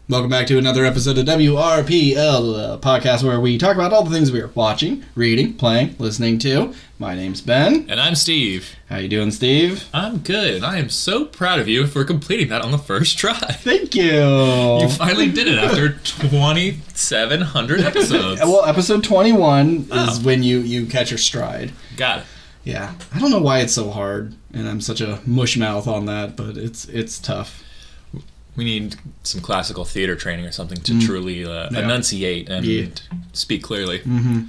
Welcome back to another episode of WRPL, a podcast where we talk about all the things we are watching, reading, playing, listening to. My name's Ben. And I'm Steve. How you doing, Steve? I'm good. I am so proud of you for completing that on the first try. Thank you. You finally did it after 2,700 episodes. Well, episode 21 is when you catch your stride. Got it. Yeah. I don't know why it's so hard, and I'm such a mush mouth on that, but it's tough. We need some classical theater training or something to truly enunciate and speak clearly. Mm-hmm.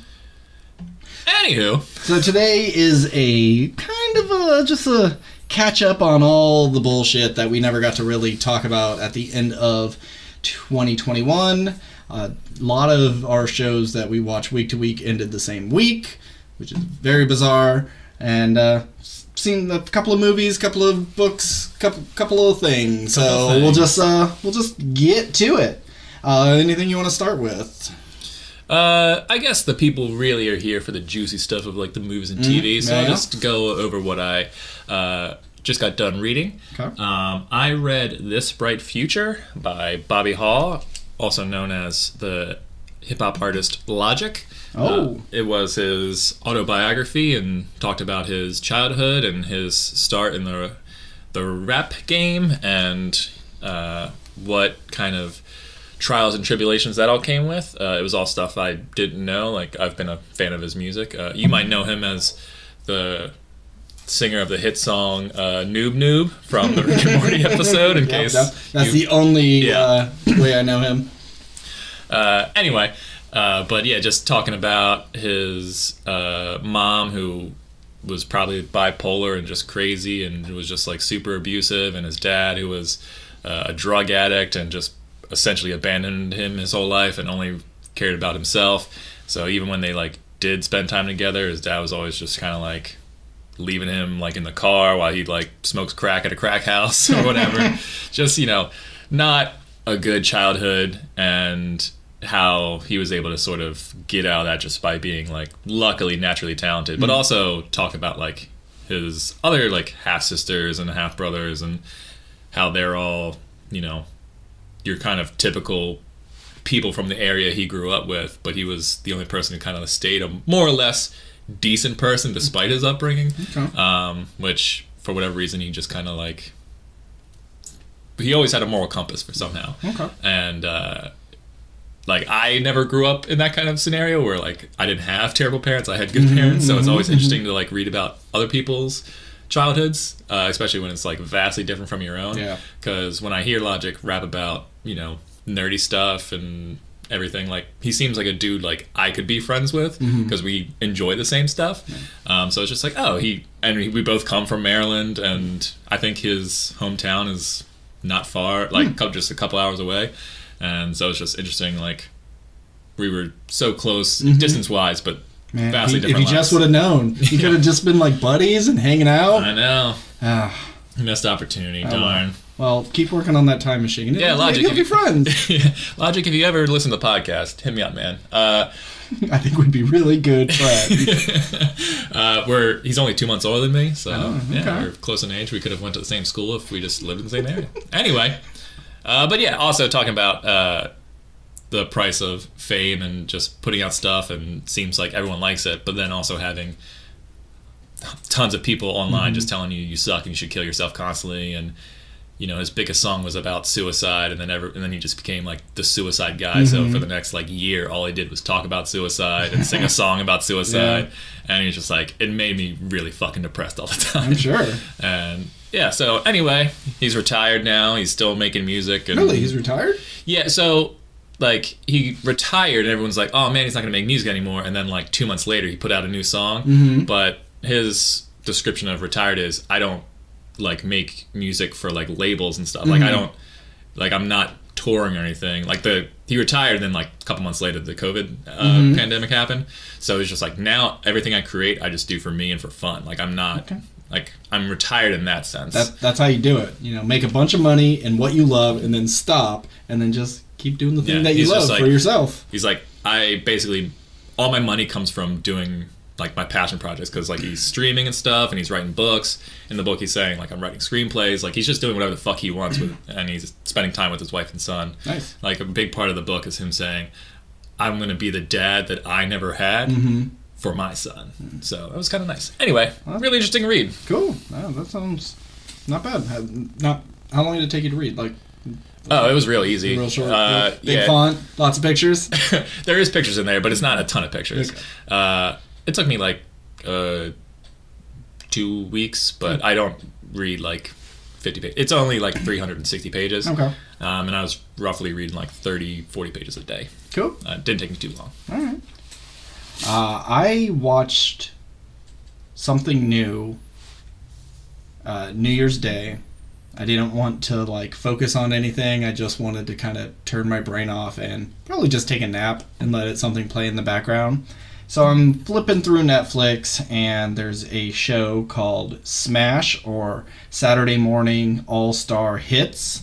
Anywho. So today is a kind of just a catch up on all the bullshit that we never got to really talk about at the end of 2021. A lot of our shows that we watch week to week ended the same week, which is very bizarre. And seen a couple of movies, couple of books, couple of things. So we'll just get to it. Anything you want to start with? I guess the people really are here for the juicy stuff of like the movies and TV. So I'll just go over what I just got done reading. Okay. I read This Bright Future by Bobby Hall, also known as the hip-hop artist Logic. It was his autobiography and talked about his childhood and his start in the rap game and what kind of trials and tribulations that all came with. It was all stuff I didn't know. Like, I've been a fan of his music. You might know him as the singer of the hit song Noob Noob from the Rick and Morty episode, in case. That's the only way I know him. Anyway, but yeah, just talking about his mom, who was probably bipolar and just crazy and was just like super abusive, and his dad, who was a drug addict and just essentially abandoned him his whole life and only cared about himself. So even when they like did spend time together, his dad was always just kind of like leaving him like in the car while he like smokes crack at a crack house or whatever. Just, you know, not a good childhood, and how he was able to sort of get out of that just by being like luckily naturally talented, but also talk about like his other like half sisters and half brothers and how they're all, you know, your kind of typical people from the area he grew up with, but he was the only person who kind of stayed a more or less decent person despite his upbringing. Okay. Which for whatever reason he just kind of like, he always had a moral compass for somehow. Okay. And like, I never grew up in that kind of scenario where like I didn't have terrible parents, I had good parents, so it's always interesting to like read about other people's childhoods, especially when it's like vastly different from your own. Yeah. Because when I hear Logic rap about, you know, nerdy stuff and everything, like he seems like a dude like I could be friends with because we enjoy the same stuff. Yeah. So it's just like, we both come from Maryland, and I think his hometown is not far, like just a couple hours away. And so it's just interesting, like, we were so close distance-wise, but vastly different If you just would have known, you could have just been, like, buddies and hanging out. I know. Missed opportunity, darn. Well, keep working on that time machine. Yeah, Logic. You'll be friends. Logic, if you ever listen to the podcast, hit me up, man. I think we'd be really good friends. He's only 2 months older than me, so we're close in age. We could have went to the same school if we just lived in the same area. Anyway. But yeah, also talking about the price of fame and just putting out stuff, and seems like everyone likes it, but then also having tons of people online just telling you suck and you should kill yourself constantly. And you know, his biggest song was about suicide, and then he just became like the suicide guy. So for the next like year, all he did was talk about suicide and sing a song about suicide. And he's just like, it made me really fucking depressed all the time. I'm sure. And yeah, so anyway, he's retired now. He's still making music. And, really? He's retired? Yeah, so like he retired and everyone's like, oh man, he's not going to make music anymore. And then like 2 months later, he put out a new song. But his description of retired is, I don't like make music for like labels and stuff. Like I don't, like I'm not touring or anything. Like he retired, and then like a couple months later the COVID pandemic happened. So it's just like, now everything I create I just do for me and for fun. Like I'm not like, I'm retired in that sense. That's how you do it. You know, make a bunch of money in what you love, and then stop, and then just keep doing the thing that you love for yourself. He's like, I basically, all my money comes from doing like my passion projects, because like he's streaming and stuff, and he's writing books. In the book, he's saying like I'm writing screenplays. Like he's just doing whatever the fuck he wants with, and he's spending time with his wife and son. Nice. Like a big part of the book is him saying, "I'm going to be the dad that I never had for my son." So that was kind of nice. Anyway, really interesting read. Cool. Wow, that sounds not bad. How long did it take you to read? Like. Oh, it was real easy. Real short. Big font. Lots of pictures. There is pictures in there, but it's not a ton of pictures. Okay. It took me like 2 weeks, but I don't read like 50 pages. It's only like 360 pages. Okay. And I was roughly reading like 30, 40 pages a day. Cool. It didn't take me too long. All right. I watched something new New Year's Day. I didn't want to like focus on anything. I just wanted to kind of turn my brain off and probably just take a nap and let something play in the background. So I'm flipping through Netflix, and there's a show called Smash, or Saturday Morning All-Star Hits,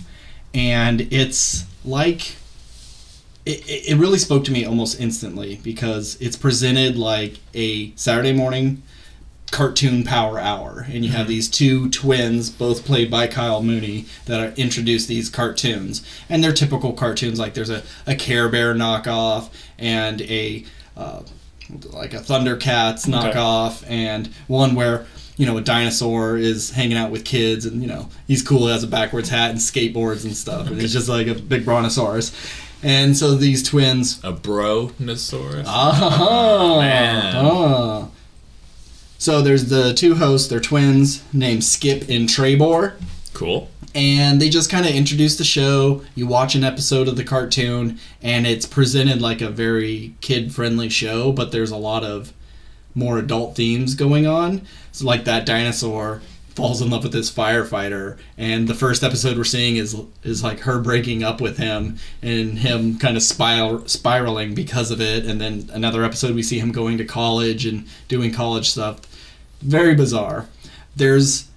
and it's like it really spoke to me almost instantly, because it's presented like a Saturday morning cartoon power hour, and you have these two twins, both played by Kyle Mooney, that introduce these cartoons, and they're typical cartoons. Like there's a Care Bear knockoff and a like a Thundercats knockoff, and one where a dinosaur is hanging out with kids, and he's cool, has a backwards hat and skateboards and stuff, and he's just like a big brontosaurus. And so these twins, a bro-nosaurus. Oh man. So there's the two hosts, they're twins, named Skip and Trebor. Cool. And they just kind of introduce the show. You watch an episode of the cartoon, and it's presented like a very kid-friendly show, but there's a lot of more adult themes going on. So like that dinosaur falls in love with this firefighter, and the first episode we're seeing is like her breaking up with him, and him kind of spiraling because of it. And then another episode we see him going to college and doing college stuff. Very bizarre. There's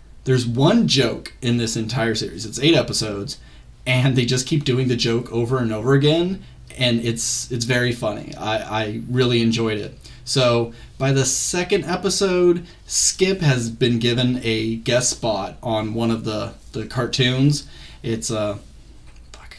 one joke in this entire series. It's 8 episodes, and they just keep doing the joke over and over again, and it's very funny. I really enjoyed it. So by the second episode, Skip has been given a guest spot on one of the cartoons. It's I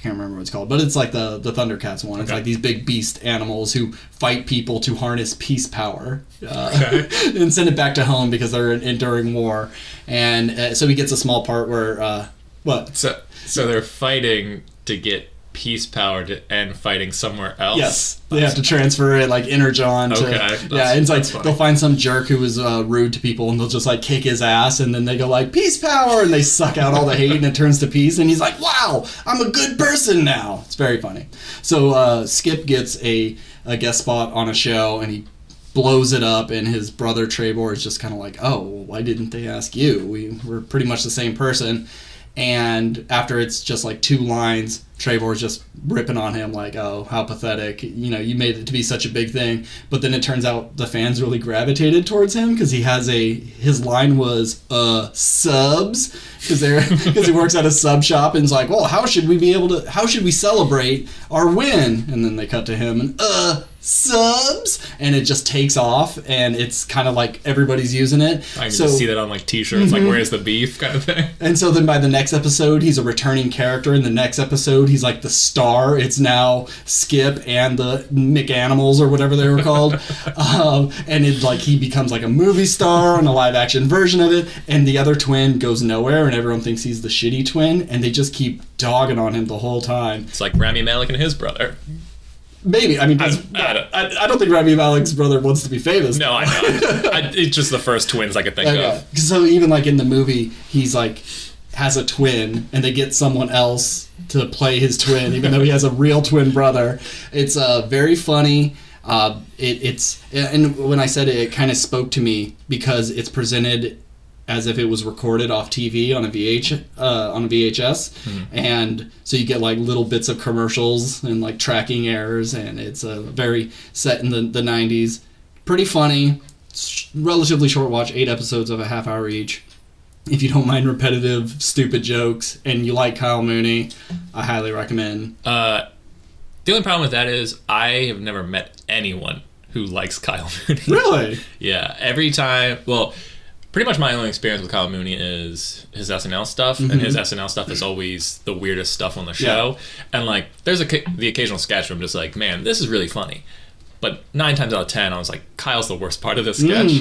can't remember what it's called, but it's like the Thundercats one. It's like these big beast animals who fight people to harness peace power and send it back to home because they're enduring war. And so he gets a small part where what? So they're fighting to get peace power and fighting somewhere else. Yes, they have to transfer it like Energon to it's like they'll find some jerk who was rude to people, and they'll just like kick his ass, and then they go like peace power, and they suck out all the hate, and it turns to peace, and he's like, wow, I'm a good person now. It's very funny. So Skip gets a guest spot on a show, and he blows it up, and his brother Trebor is just kind of like, oh, why didn't they ask you? We're pretty much the same person. And after it's just like 2 lines, Trevor's just ripping on him like, oh, how pathetic. You made it to be such a big thing. But then it turns out the fans really gravitated towards him because his line was, subs. Because he works at a sub shop, and is like, well, how should we celebrate our win? And then they cut to him and, subs, and it just takes off, and it's kind of like everybody's using it. I can just see that on like t-shirts, like where's the beef kind of thing. And so then by the next episode, he's a returning character. In the next episode, he's like the star. It's now Skip and the McAnimals or whatever they were called. And it like he becomes like a movie star on a live action version of it, and the other twin goes nowhere, and everyone thinks he's the shitty twin, and they just keep dogging on him the whole time. It's like Rami Malek and his brother. Maybe. I mean, I don't think Rami Malek's brother wants to be famous. No, I know. It's just the first twins I could think of. So even like in the movie, he's like has a twin, and they get someone else to play his twin, even though he has a real twin brother. It's very funny. And when I said it, it kind of spoke to me because it's presented as if it was recorded off TV on a VHS, and so you get like little bits of commercials and like tracking errors, and it's very set in the 90s. Pretty funny, relatively short watch, 8 episodes of a half hour each. If you don't mind repetitive, stupid jokes, and you like Kyle Mooney, I highly recommend. The only problem with that is I have never met anyone who likes Kyle Mooney. Really? Yeah. Every time, well, pretty much my only experience with Kyle Mooney is his SNL stuff, and his SNL stuff is always the weirdest stuff on the show. And like, there's the occasional sketch where I'm just like, man, this is really funny. But 9 times out of 10, I was like, Kyle's the worst part of this sketch.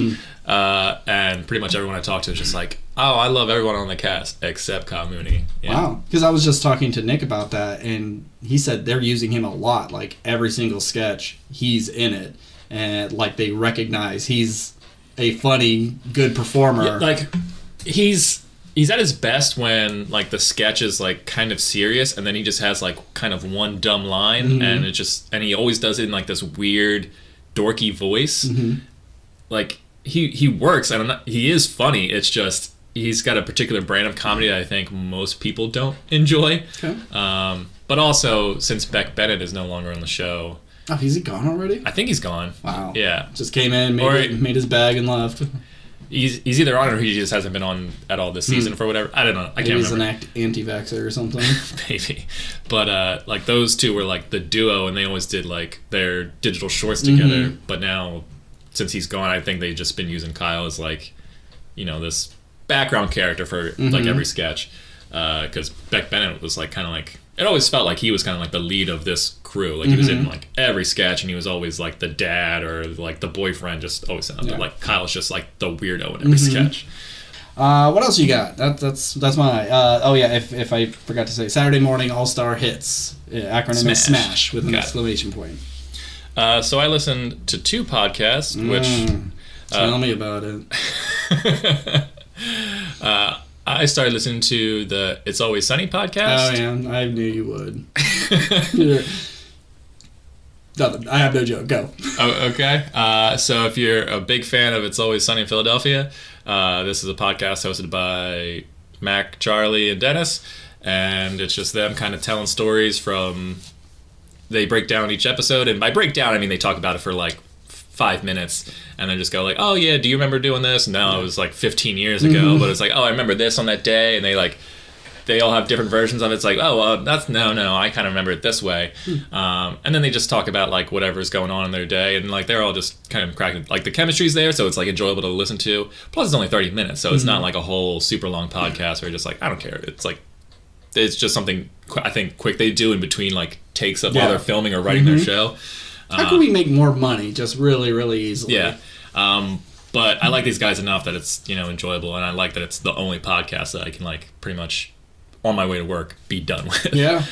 And pretty much everyone I talked to is just like, oh, I love everyone on the cast except Kyle Mooney. Yeah. Wow. Because I was just talking to Nick about that, and he said they're using him a lot. Like, every single sketch, he's in it. And, like, they recognize he's a funny, good performer. Yeah, like, he's at his best when, like, the sketch is, like, kind of serious, and then he just has, like, kind of one dumb line, and he always does it in, like, this weird, dorky voice. Like, he works, and he is funny. It's just, he's got a particular brand of comedy that I think most people don't enjoy. Okay. But also, since Beck Bennett is no longer on the show... Oh, is he gone already? I think he's gone. Wow. Yeah. Just came in, made his bag, and left. He's either on or he just hasn't been on at all this season for whatever. I don't know. I can't remember. He's an anti-vaxxer or something. Maybe. But like those two were like the duo, and they always did like their digital shorts together. But now, since he's gone, I think they've just been using Kyle as like, you know, this background character for like every sketch. Because Beck Bennett was like kind of like, it always felt like he was kind of like the lead of this crew. Like he was in like every sketch, and he was always like the dad or like the boyfriend. Just always sounded like Kyle's just like the weirdo in every sketch. What else you got? That's my. Oh yeah, if I forgot to say, Saturday morning all-star hits. Acronym is SMASH with an exclamation point. So I listened to 2 podcasts, which tell me about it. I started listening to the It's Always Sunny podcast. Oh yeah, I knew you would. Nothing. I have no joke. Go. Oh, okay. So if you're a big fan of It's Always Sunny in Philadelphia, this is a podcast hosted by Mac, Charlie, and Dennis, and it's just them kind of telling stories from. They break down each episode, and by breakdown I mean they talk about it for like 5 minutes, and then just go like, oh yeah, do you remember doing this? No, it was like 15 years ago, but it's like, oh, I remember this on that day, and they all have different versions of it. It's like, oh, that's no, I kind of remember it this way. And then they just talk about like whatever's going on in their day, and like they're all just kind of cracking, like the chemistry's there, so it's like enjoyable to listen to. Plus it's only 30 minutes, so it's not like a whole super long podcast where you're just like, I don't care. It's like, it's just something I think quick they do in between like takes of while they're filming or writing their show. How can we make more money just really, really easily? Yeah. But I like these guys enough that it's, you know, enjoyable, and I like that it's the only podcast that I can like pretty much on my way to work be done with. Yeah.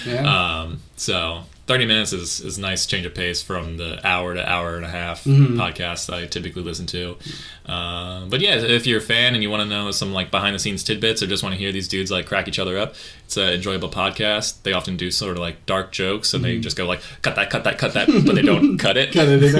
So 30 minutes is a nice change of pace from the hour to hour and a half podcast I typically listen to. But yeah, if you're a fan and you want to know some like behind the scenes tidbits or just want to hear these dudes like crack each other up, it's an enjoyable podcast. They often do sort of like dark jokes, and they just go like, cut that, but they don't cut it. There's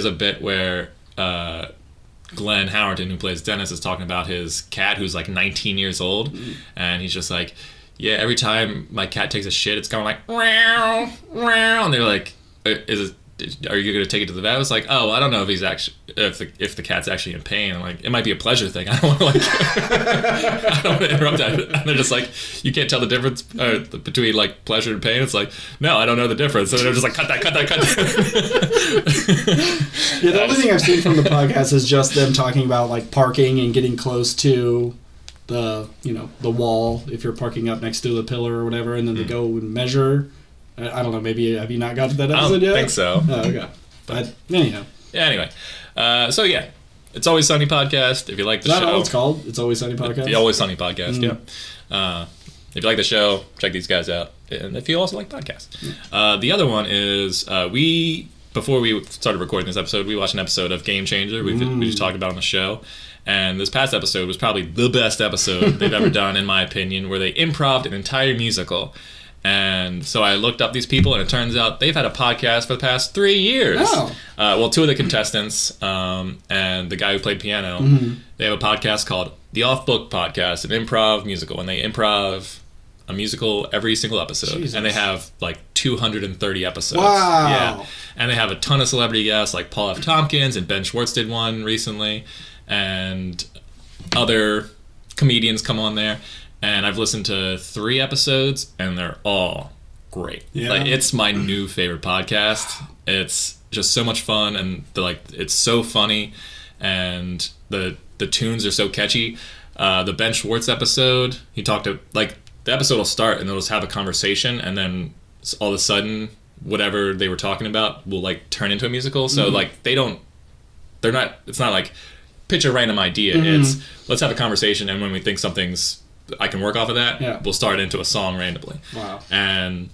a bit where Glenn Howerton, who plays Dennis, is talking about his cat who's like 19 years old, and he's just like, yeah, every time my cat takes a shit, it's going like, meow, meow, and they're like, are you going to take it to the vet? I was like, oh, I don't know if he's actually, if the cat's actually in pain. I'm like, it might be a pleasure thing. I don't want to I don't want to interrupt that. And they're just like, you can't tell the difference between like pleasure and pain. It's like, no, I don't know the difference. So they're just like, cut that. Yeah, the only thing I've seen from the podcast is just them talking about like parking and getting close to the wall if you're parking up next to the pillar or whatever, and then they go and measure. I don't know, maybe have you not got to that episode yet? I don't think so. Oh, okay. But anyhow. Yeah, anyway. So yeah, It's Always Sunny podcast. If you like the show. Is that all it's called? It's Always Sunny podcast? The Always Sunny podcast, yeah. If you like the show, check these guys out. And if you also like podcasts. The other one is before we started recording this episode, we watched an episode of Game Changer. We just talked about it on the show. And this past episode was probably the best episode they've ever done, in my opinion, where they improv'd an entire musical. And so I looked up these people, and it turns out they've had a podcast for the past 3 years. Oh. Well, 2 of the contestants and the guy who played piano, they have a podcast called The Off Book Podcast, an improv musical, and they improv a musical every single episode. Jesus. And they have like 230 episodes. Wow. Yeah. And they have a ton of celebrity guests, like Paul F. Tompkins, and Ben Schwartz did one recently, and other comedians come on there. And I've listened to 3 episodes, and they're all great. Yeah. Like, it's my new favorite podcast. It's just so much fun, and it's so funny, and the tunes are so catchy. The Ben Schwartz episode, he talked to the episode will start and they'll just have a conversation, and then all of a sudden whatever they were talking about will turn into a musical. So it's not like pitch a random idea. It's let's have a conversation, and when we think something's I can work off of that, we'll start into a song randomly. Wow. And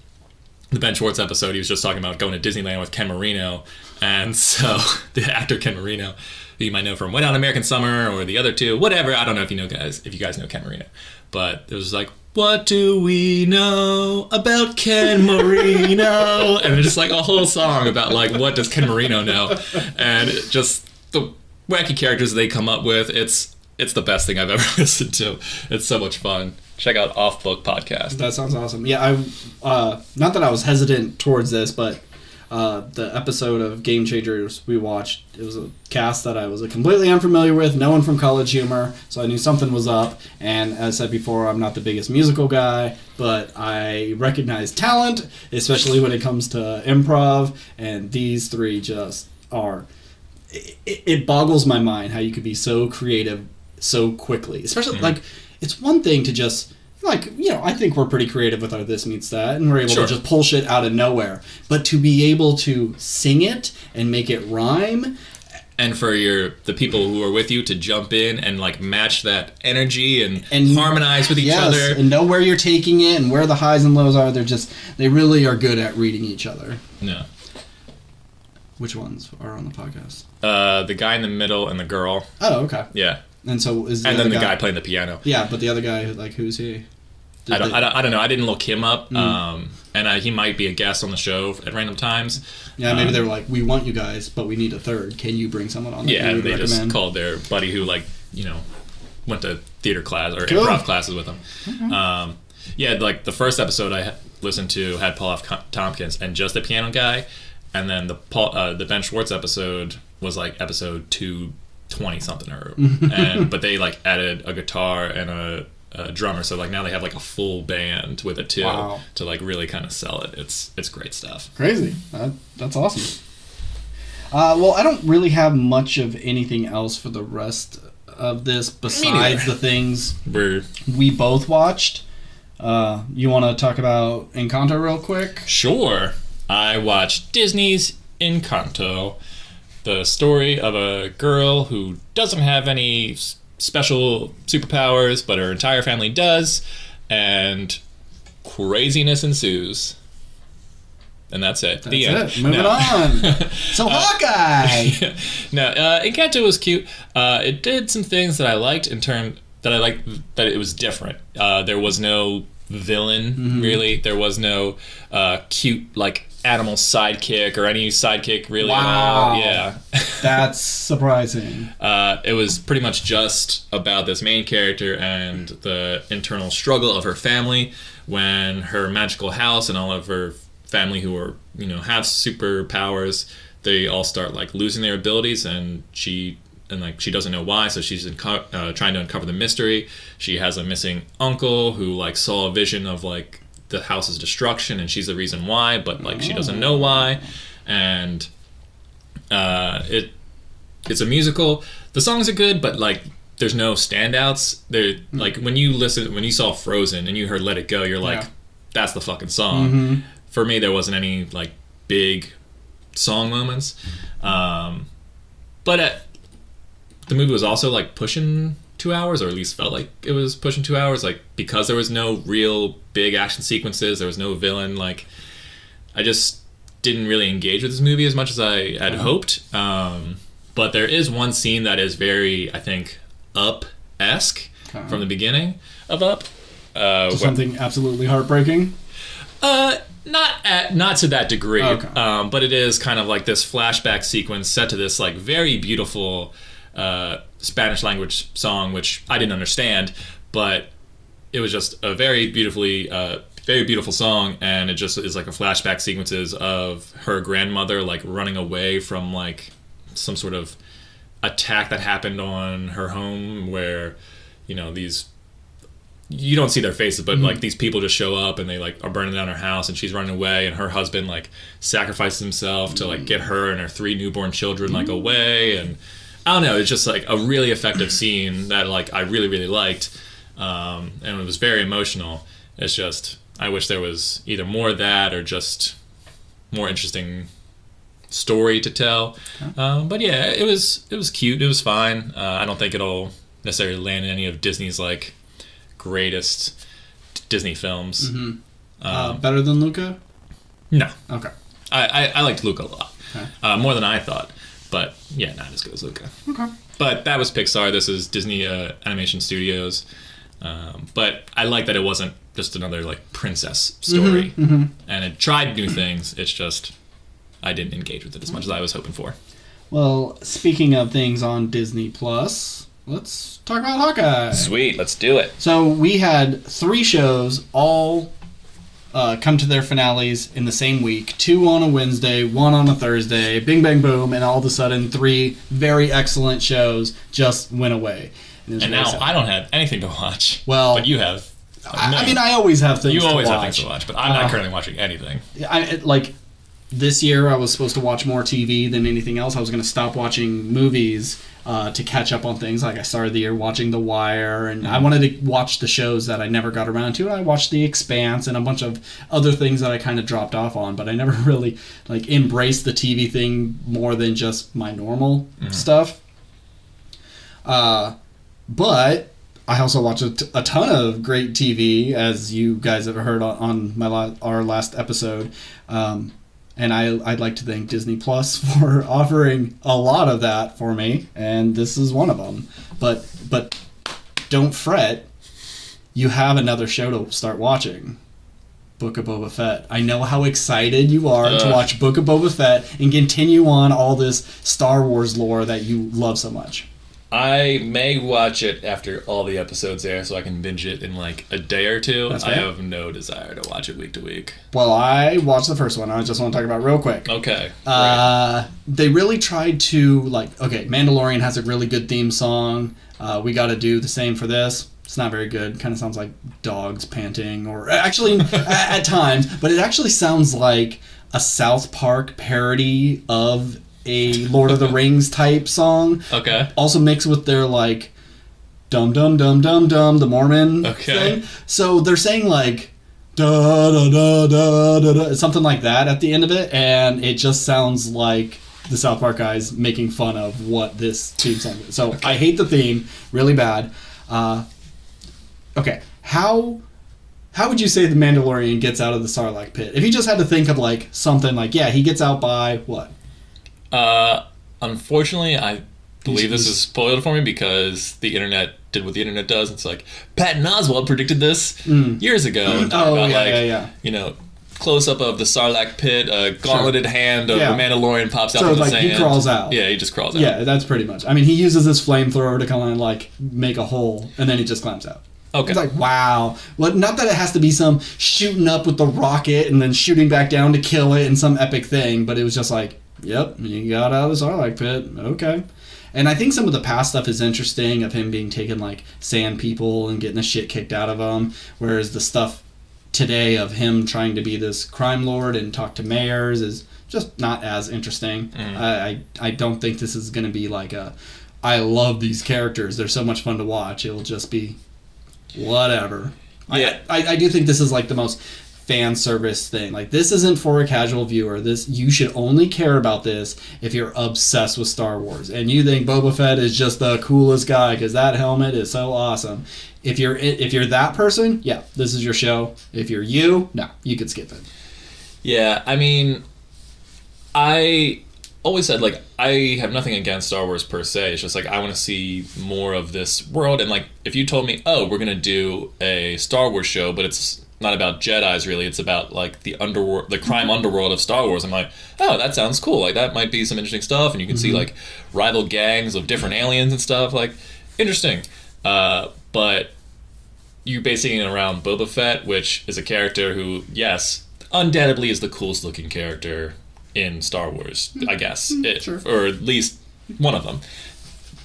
the Ben Schwartz episode, he was just talking about going to Disneyland with Ken Marino, and so the actor Ken Marino, who you might know from Wet Hot American Summer or the other two, whatever. I don't know if you guys know Ken Marino, but it was what do we know about Ken Marino? And it's just a whole song about what does Ken Marino know, and just the wacky characters they come up with. It's the best thing I've ever listened to. It's so much fun. Check out Off Book Podcast. That sounds awesome. Yeah, not that I was hesitant towards this, but the episode of Game Changers we watched, it was a cast that I was completely unfamiliar with, no one from College Humor, so I knew something was up. And as I said before, I'm not the biggest musical guy, but I recognize talent, especially when it comes to improv, and these three just are... It boggles my mind how you could be so creative so quickly, especially it's one thing to just I think we're pretty creative with our This Meets That, and we're able to just pull shit out of nowhere, but to be able to sing it and make it rhyme, and for the people who are with you to jump in and match that energy and harmonize with each other and know where you're taking it and where the highs and lows are. They really are good at reading each other. No. Which ones are on the podcast? The guy in the middle and the girl. Oh, okay. Yeah. And so is the guy playing the piano. Yeah, but the other guy, who's he? I don't know. I didn't look him up. And he might be a guest on the show at random times. Yeah, maybe they were we want you guys, but we need a third. Can you bring someone on that yeah, you would they recommend? just called their buddy who went to theater class or improv classes with him. Mm-hmm. The first episode I listened to had Paul F. Tompkins and just the piano guy. And then the Ben Schwartz episode was episode 220 something, but they added a guitar and a drummer, so now they have a full band with it too. Wow. To really kind of sell it. It's great stuff. Crazy. That's awesome. Well, I don't really have much of anything else for the rest of this besides the things we both watched. You want to talk about Encanto real quick? Sure. I watched Disney's Encanto, the story of a girl who doesn't have any special superpowers, but her entire family does, and craziness ensues. And that's it. That's it. Moving on. So Hawkeye! No, Encanto was cute. It did some things that I liked that it was different. There was no villain, really. There was no cute, animal sidekick or any sidekick really at all. Yeah. That's surprising. It was pretty much just about this main character and the internal struggle of her family when her magical house and all of her family who are, have superpowers, they all start losing their abilities, and she doesn't know why, so she's trying to uncover the mystery. She has a missing uncle who saw a vision of the house's destruction, and she's the reason why, but she doesn't know why. And it's a musical. The songs are good, but there's no standouts. They're when you saw Frozen and you heard Let It Go, you're that's the fucking song. Mm-hmm. For me, there wasn't any big song moments. But the movie was also pushing 2 hours, or at least felt like it was pushing 2 hours, because there was no real big action sequences, there was no villain. I just didn't really engage with this movie as much as I had hoped. But there is one scene that is very, I think, Up-esque from the beginning of Up. Something absolutely heartbreaking? Not to that degree. Okay. But it is kind of this flashback sequence set to this very beautiful Spanish language song, which I didn't understand, but it was just a very beautiful song, and it just is a flashback sequences of her grandmother running away from some sort of attack that happened on her home where these you don't see their faces, but like these people just show up and they like are burning down her house, and she's running away, and her husband like sacrifices himself to like get her and her 3 newborn children like away, and I don't know, it's just like a really effective scene that like I really really liked, and it was very emotional. It's just I wish there was either more of that or just more interesting story to tell. But yeah, it was cute. It was fine. I don't think it'll necessarily land in any of Disney's like greatest Disney films. Better than Luca? No. Okay. I liked Luca a lot. Okay. More than I thought. But yeah, not as good as Luca. Okay. But that was Pixar. This is Disney Animation Studios. But I like that it wasn't just another like princess story. And it tried new things. It's just I didn't engage with it as much as I was hoping for. Well, speaking of things on Disney Plus, let's talk about Hawkeye. Sweet, let's do it. So we had 3 shows all come to their finales in the same week. 2 on a Wednesday, 1 on a Thursday. Bing, bang, boom, and all of a sudden 3 very excellent shows just went away. And now I don't have anything to watch. Well, but you have. I mean, I always have things to watch. You always have things to watch, but I'm not currently watching anything. This year I was supposed to watch more TV than anything else. I was going to stop watching movies to catch up on things. Like I started the year watching The Wire, and I wanted to watch the shows that I never got around to. I watched The Expanse and a bunch of other things that I kind of dropped off on, but I never really like embraced the TV thing more than just my normal stuff. But I also watch a ton of great TV, as you guys have heard on our last episode. And I'd like to thank Disney Plus for offering a lot of that for me, and this is one of them. But don't fret, you have another show to start watching. Book of Boba Fett. I know how excited you are to watch Book of Boba Fett and continue on all this Star Wars lore that you love so much. I may watch it after all the episodes air so I can binge it in like a day or 2. That's I fair. have no desire to watch it week to week. Well, I watched the first one. I just want to talk about it real quick. Okay. They really tried to, Mandalorian has a really good theme song. We got to do the same for this. It's not very good. Kind of sounds like dogs panting, or actually at times, but it actually sounds like a South Park parody of a Lord of the Rings type song. Okay. Also mixed with their like dum dum dum dum dum, the Mormon thing. So they're saying like da da da da da da, something like that at the end of it, and it just sounds like the South Park guys making fun of what this theme song is. So I hate the theme really bad. Okay, how would you say the Mandalorian gets out of the Sarlacc pit? If you just had to think of like something like, yeah, he gets out by what? Unfortunately, I believe this is spoiled for me because the internet did what the internet does. It's like Patton Oswalt predicted this years ago, and talked about you know, close up of the Sarlacc pit, a gauntleted hand of the Mandalorian pops out from the sand. So he crawls out. Yeah, he just crawls out. Yeah, that's pretty much. I mean, he uses his flamethrower to kind of like make a hole, and then he just climbs out. Okay. It's like, wow. Well, not that it has to be some shooting up with the rocket and then shooting back down to kill it and some epic thing, but it was just like, yep, you got out of the Sarlacc pit. Okay. And I think some of the past stuff is interesting, of him being taken like sand people and getting the shit kicked out of him, whereas the stuff today of him trying to be this crime lord and talk to mayors is just not as interesting. I don't think this is going to be like I love these characters, they're so much fun to watch. It'll just be whatever. Yeah. I do think this is like the most fan service thing. Like, this isn't for a casual viewer. You should only care about this if you're obsessed with Star Wars and you think Boba Fett is just the coolest guy because that helmet is so awesome. If you're that person, yeah, this is your show. If you're no, you could skip it. Yeah, I mean, I always said, like, I have nothing against Star Wars per se. It's just like I want to see more of this world. And like, if you told me, oh, we're gonna do a Star Wars show, but it's not about Jedis really, it's about like the underworld, the crime underworld of Star Wars, I'm like, oh, that sounds cool. Like, that might be some interesting stuff, and you can see like rival gangs of different aliens and stuff. Like, interesting. But you basing it around Boba Fett, which is a character who, yes, undoubtedly is the coolest looking character in Star Wars, I guess. Sure. Or at least one of them.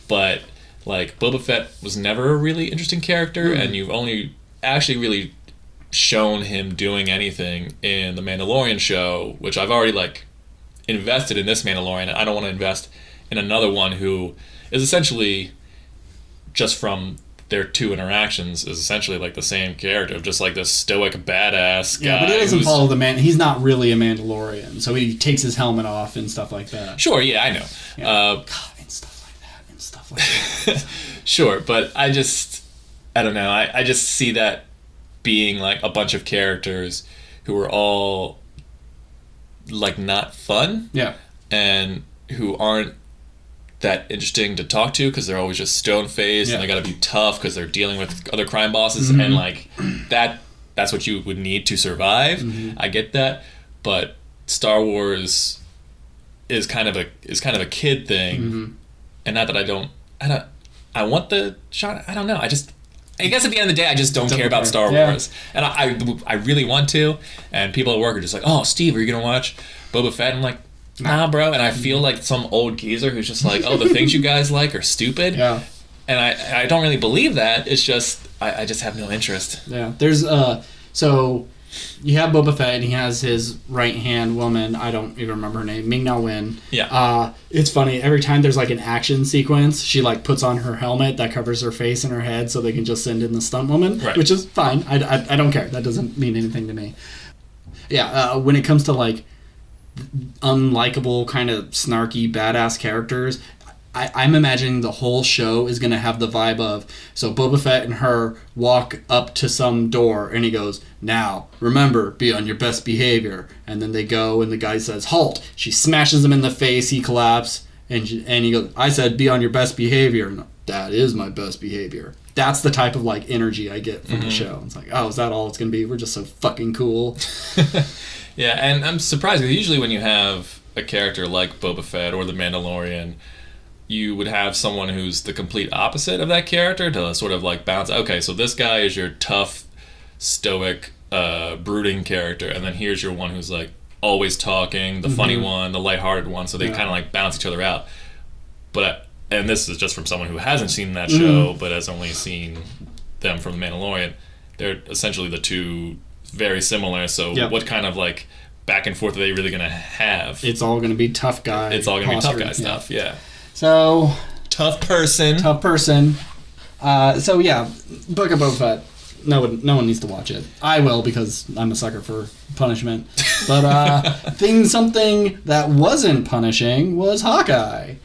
But like, Boba Fett was never a really interesting character, and you've only actually really shown him doing anything in the Mandalorian show, which I've already like invested in this Mandalorian, and I don't want to invest in another one who is essentially just from their two interactions is essentially like the same character of just like this stoic badass guy. Yeah, but he doesn't follow the man. He's not really a Mandalorian, so he takes his helmet off and stuff like that. Sure, yeah, I know. Yeah. God, and stuff like that. Sure, but I don't know. I just see that being like a bunch of characters who are all like not fun. Yeah. And who aren't that interesting to talk to because they're always just stone-faced and they gotta be tough because they're dealing with other crime bosses and like that's what you would need to survive. I get that, but Star Wars is kind of a kid thing, and not that I want the shot. I don't know. I guess at the end of the day, I just don't care about Star Wars, and I really want to. And people at work are just like, "Oh, Steve, are you gonna watch Boba Fett?" I'm like, nah, bro. And I feel like some old geezer who's just like, oh, the things you guys like are stupid. Yeah. And I don't really believe that. It's just, I just have no interest. Yeah. There's, so you have Boba Fett and he has his right-hand woman. I don't even remember her name. Ming-Na Wen. Yeah. It's funny. Every time there's like an action sequence, she like puts on her helmet that covers her face and her head so they can just send in the stunt woman, which is fine. I don't care. That doesn't mean anything to me. Yeah. When it comes to like, unlikable kind of snarky badass characters, I'm imagining the whole show is going to have the vibe of, so Boba Fett and her walk up to some door and he goes, now remember, be on your best behavior, and then they go and the guy says halt, she smashes him in the face, he collapses, and he goes, I said be on your best behavior, and that is my best behavior. That's the type of like energy I get from the show. It's like, oh, is that all it's going to be? We're just so fucking cool. Yeah, and I'm surprised because usually when you have a character like Boba Fett or the Mandalorian, you would have someone who's the complete opposite of that character to sort of like bounce. Okay, so this guy is your tough, stoic, brooding character, and then here's your one who's like always talking, the funny one, the lighthearted one. So they kind of like bounce each other out. But and this is just from someone who hasn't seen that show, but has only seen them from the Mandalorian. They're essentially the two. Very similar, so what kind of like back and forth are they really going to have? It's all going to be tough guy. It's all going to be tough guy stuff, yeah. So tough person. So yeah, Book of Boba Fett. No one needs to watch it. I will because I'm a sucker for punishment. But something that wasn't punishing was Hawkeye.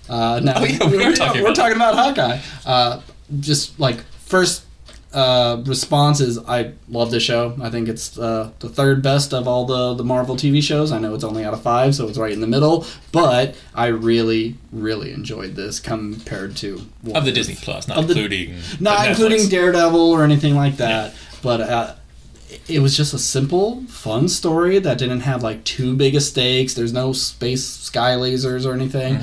We're talking about Hawkeye. Just like first. Response is I love this show. I think it's the third best of all the Marvel TV shows. I know it's only out of 5, so it's right in the middle. But I really, really enjoyed this compared to of the Disney Plus, not including Daredevil or anything like that. Yeah. But it was just a simple, fun story that didn't have like too big of stakes. There's no space sky lasers or anything.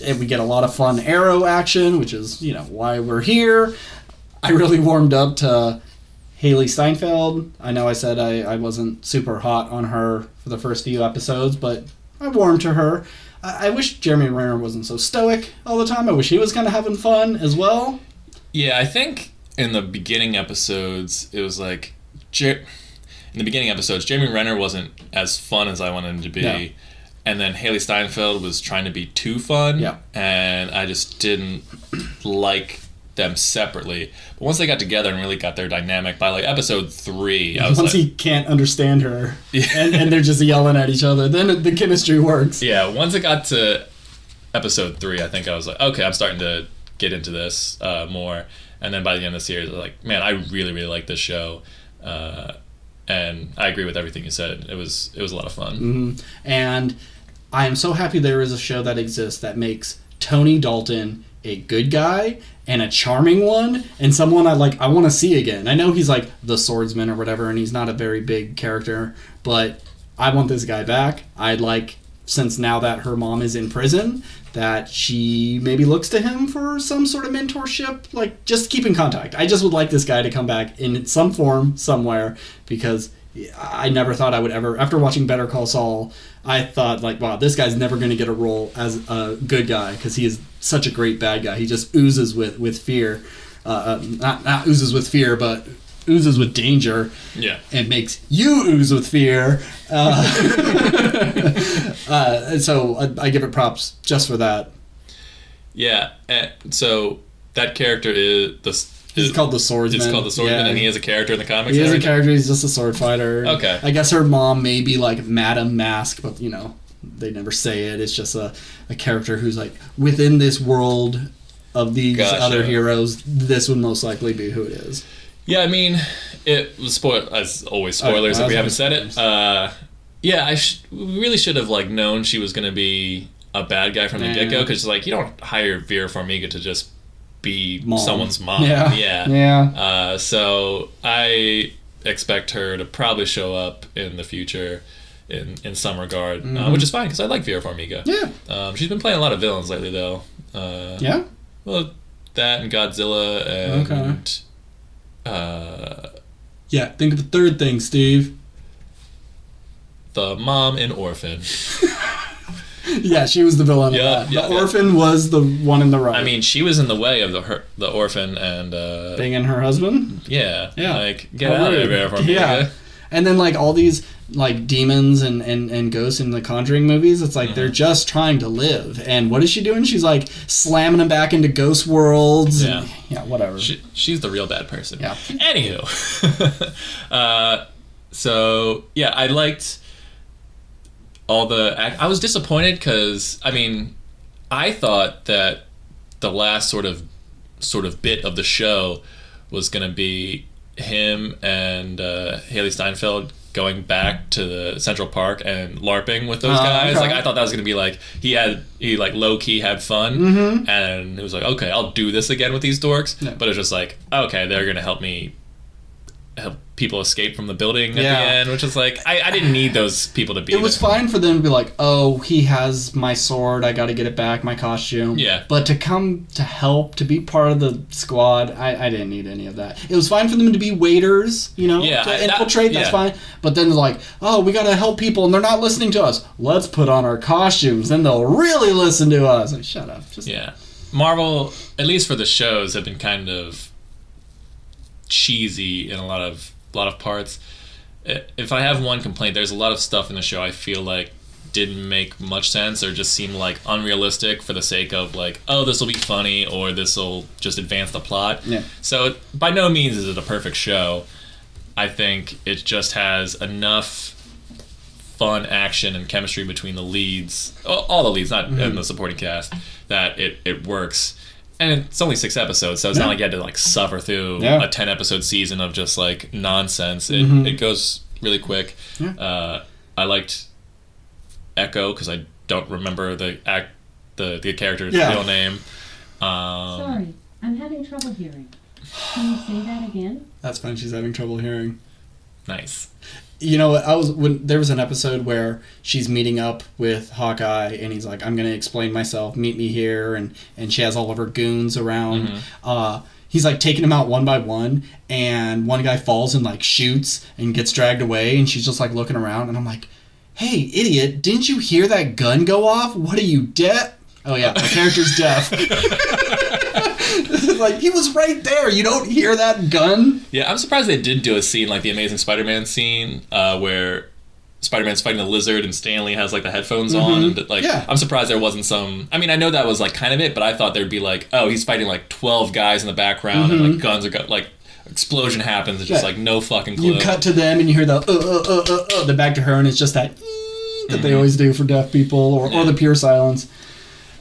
And we get a lot of fun arrow action, which is why we're here. I really warmed up to Haley Steinfeld. I know I said I wasn't super hot on her for the first few episodes, but I warmed to her. I wish Jeremy Renner wasn't so stoic all the time. I wish he was kind of having fun as well. Yeah, I think in the beginning episodes, it was like... in the beginning episodes, Jeremy Renner wasn't as fun as I wanted him to be. No. And then Haley Steinfeld was trying to be too fun. Yeah. And I just didn't like... them separately, but once they got together and really got their dynamic by like episode 3, I was once he can't understand her and they're just yelling at each other, then the chemistry works. Yeah, once it got to episode 3, I think I was like, okay, I'm starting to get into this more. And then by the end of the series, I was like, man, I really, really like this show. And I agree with everything you said. It was a lot of fun. And I am so happy there is a show that exists that makes Tony Dalton a good guy and a charming one, and someone I want to see again. I know he's like the swordsman or whatever, and he's not a very big character, but I want this guy back. I'd like, since now that her mom is in prison, that she maybe looks to him for some sort of mentorship, like just keep in contact. I just would like this guy to come back in some form somewhere, because I never thought I would ever, after watching Better Call Saul, I thought like, wow, this guy's never going to get a role as a good guy because he is such a great bad guy. He just oozes with fear. Not oozes with fear, but oozes with danger. Yeah. And makes you ooze with fear. And so I give it props just for that. Yeah. So that character He's called the Swordsman. It's called the Swordsman, and he is a character in the comics. He is a character. He's just a sword fighter. Okay. I guess her mom may be like Madame Mask, but you know, they never say it. It's just a character who's like within this world of these other heroes. This would most likely be who it is. Yeah, I mean, it was as always spoilers if we haven't said it. Yeah, we really should have like known she was going to be a bad guy from the get-go, because like you don't hire Vera Farmiga to just be someone's mom. Yeah. So I expect her to probably show up in the future in some regard, which is fine because I like Vera Farmiga. Yeah. She's been playing a lot of villains lately though. Yeah. Well, that and Godzilla and yeah. Think of a third thing, Steve. The mom in Orphan. Yeah, she was the villain of that. The orphan was the one in the right. I mean, she was in the way of the orphan and... banging her husband? Yeah. Yeah. Like, get out of there from me. Yeah. And then, like, all these, like, demons and ghosts in the Conjuring movies, it's like they're just trying to live. And what is she doing? She's, like, slamming them back into ghost worlds. Yeah. And, yeah, whatever. She's the real bad person. Yeah. Anywho. So, yeah, I liked... I was disappointed because, I mean, I thought that the last sort of bit of the show was going to be him and Haley Steinfeld going back to the Central Park and LARPing with those guys. Okay. Like, I thought that was going to be like, he like low-key had fun, and it was like, okay, I'll do this again with these dorks. Yeah. But it was just like, okay, they're going to help people escape from the building at the end, which is like, I didn't need those people to be there. It was fine for them to be like, oh, he has my sword, I gotta get it back, my costume. Yeah. But to come to help, to be part of the squad, I didn't need any of that. It was fine for them to be waiters, you know, to infiltrate, that's fine. But then they're like, oh, we gotta help people and they're not listening to us. Let's put on our costumes, then they'll really listen to us. Like, shut up. Marvel, at least for the shows, have been kind of cheesy in a lot of parts. If I have one complaint, there's a lot of stuff in the show I feel like didn't make much sense or just seemed like unrealistic for the sake of like, oh, this will be funny or this will just advance the plot. Yeah. So by no means is it a perfect show. I think it just has enough fun action and chemistry between the leads, all the leads, not in the supporting cast, that it works. And it's only 6 episodes, so it's not like you had to like suffer through a 10-episode season of just like nonsense. It goes really quick. Yeah. I liked Echo because I don't remember the character's real name. Sorry, I'm having trouble hearing. Can you say that again? That's fine. She's having trouble hearing. Nice. You know, there was an episode where she's meeting up with Hawkeye, and he's like, "I'm going to explain myself. Meet me here," and she has all of her goons around. He's like taking them out one by one, and one guy falls and like shoots and gets dragged away, and she's just like looking around, and I'm like, "Hey, idiot! Didn't you hear that gun go off? What are you, deaf?" Oh yeah, my character's deaf. Like, he was right there. You don't hear that gun? Yeah, I'm surprised they didn't do a scene like the Amazing Spider-Man scene where Spider-Man's fighting the lizard and Stanley has like the headphones on. And like, I'm surprised there wasn't some... I mean, I know that was like kind of it, but I thought there'd be like, oh, he's fighting like 12 guys in the background and like guns are like... explosion happens. It's just like no fucking clue. You cut to them and you hear the then back to her, and it's just that that they always do for deaf people or the pure silence.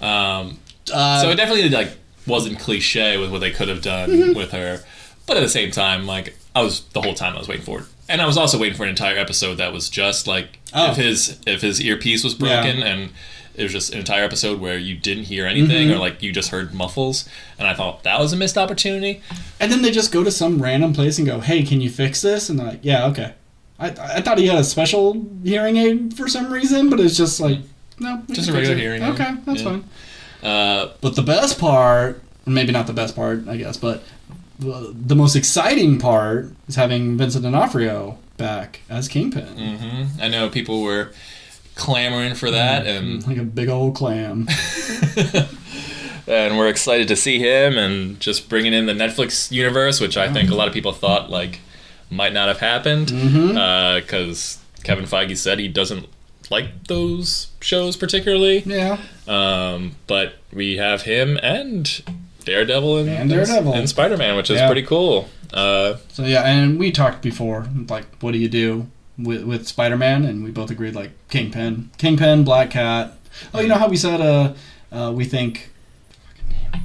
So it definitely like wasn't cliche with what they could have done with her, but at the same time, like I was waiting for it, and I was also waiting for an entire episode that was just like if his earpiece was broken and it was just an entire episode where you didn't hear anything or like you just heard muffles, and I thought that was a missed opportunity. And then they just go to some random place and go, "Hey, can you fix this?" And they're like, "Yeah, okay." I thought he had a special hearing aid for some reason, but it's just like, no, just a regular hearing aid. Okay, that's fine. But the best part, maybe not the best part, I guess, but the most exciting part is having Vincent D'Onofrio back as Kingpin. I know people were clamoring for that, and like a big old clam. And we're excited to see him, and just bringing in the Netflix universe, which I think a lot of people thought like might not have happened because Kevin Feige said he doesn't like those shows particularly. Yeah. But we have him and Daredevil and Spider-Man, which is pretty cool. So yeah, and we talked before, like, what do you do with Spider-Man? And we both agreed, like, Kingpin, Black Cat. Oh, you know how we said we think...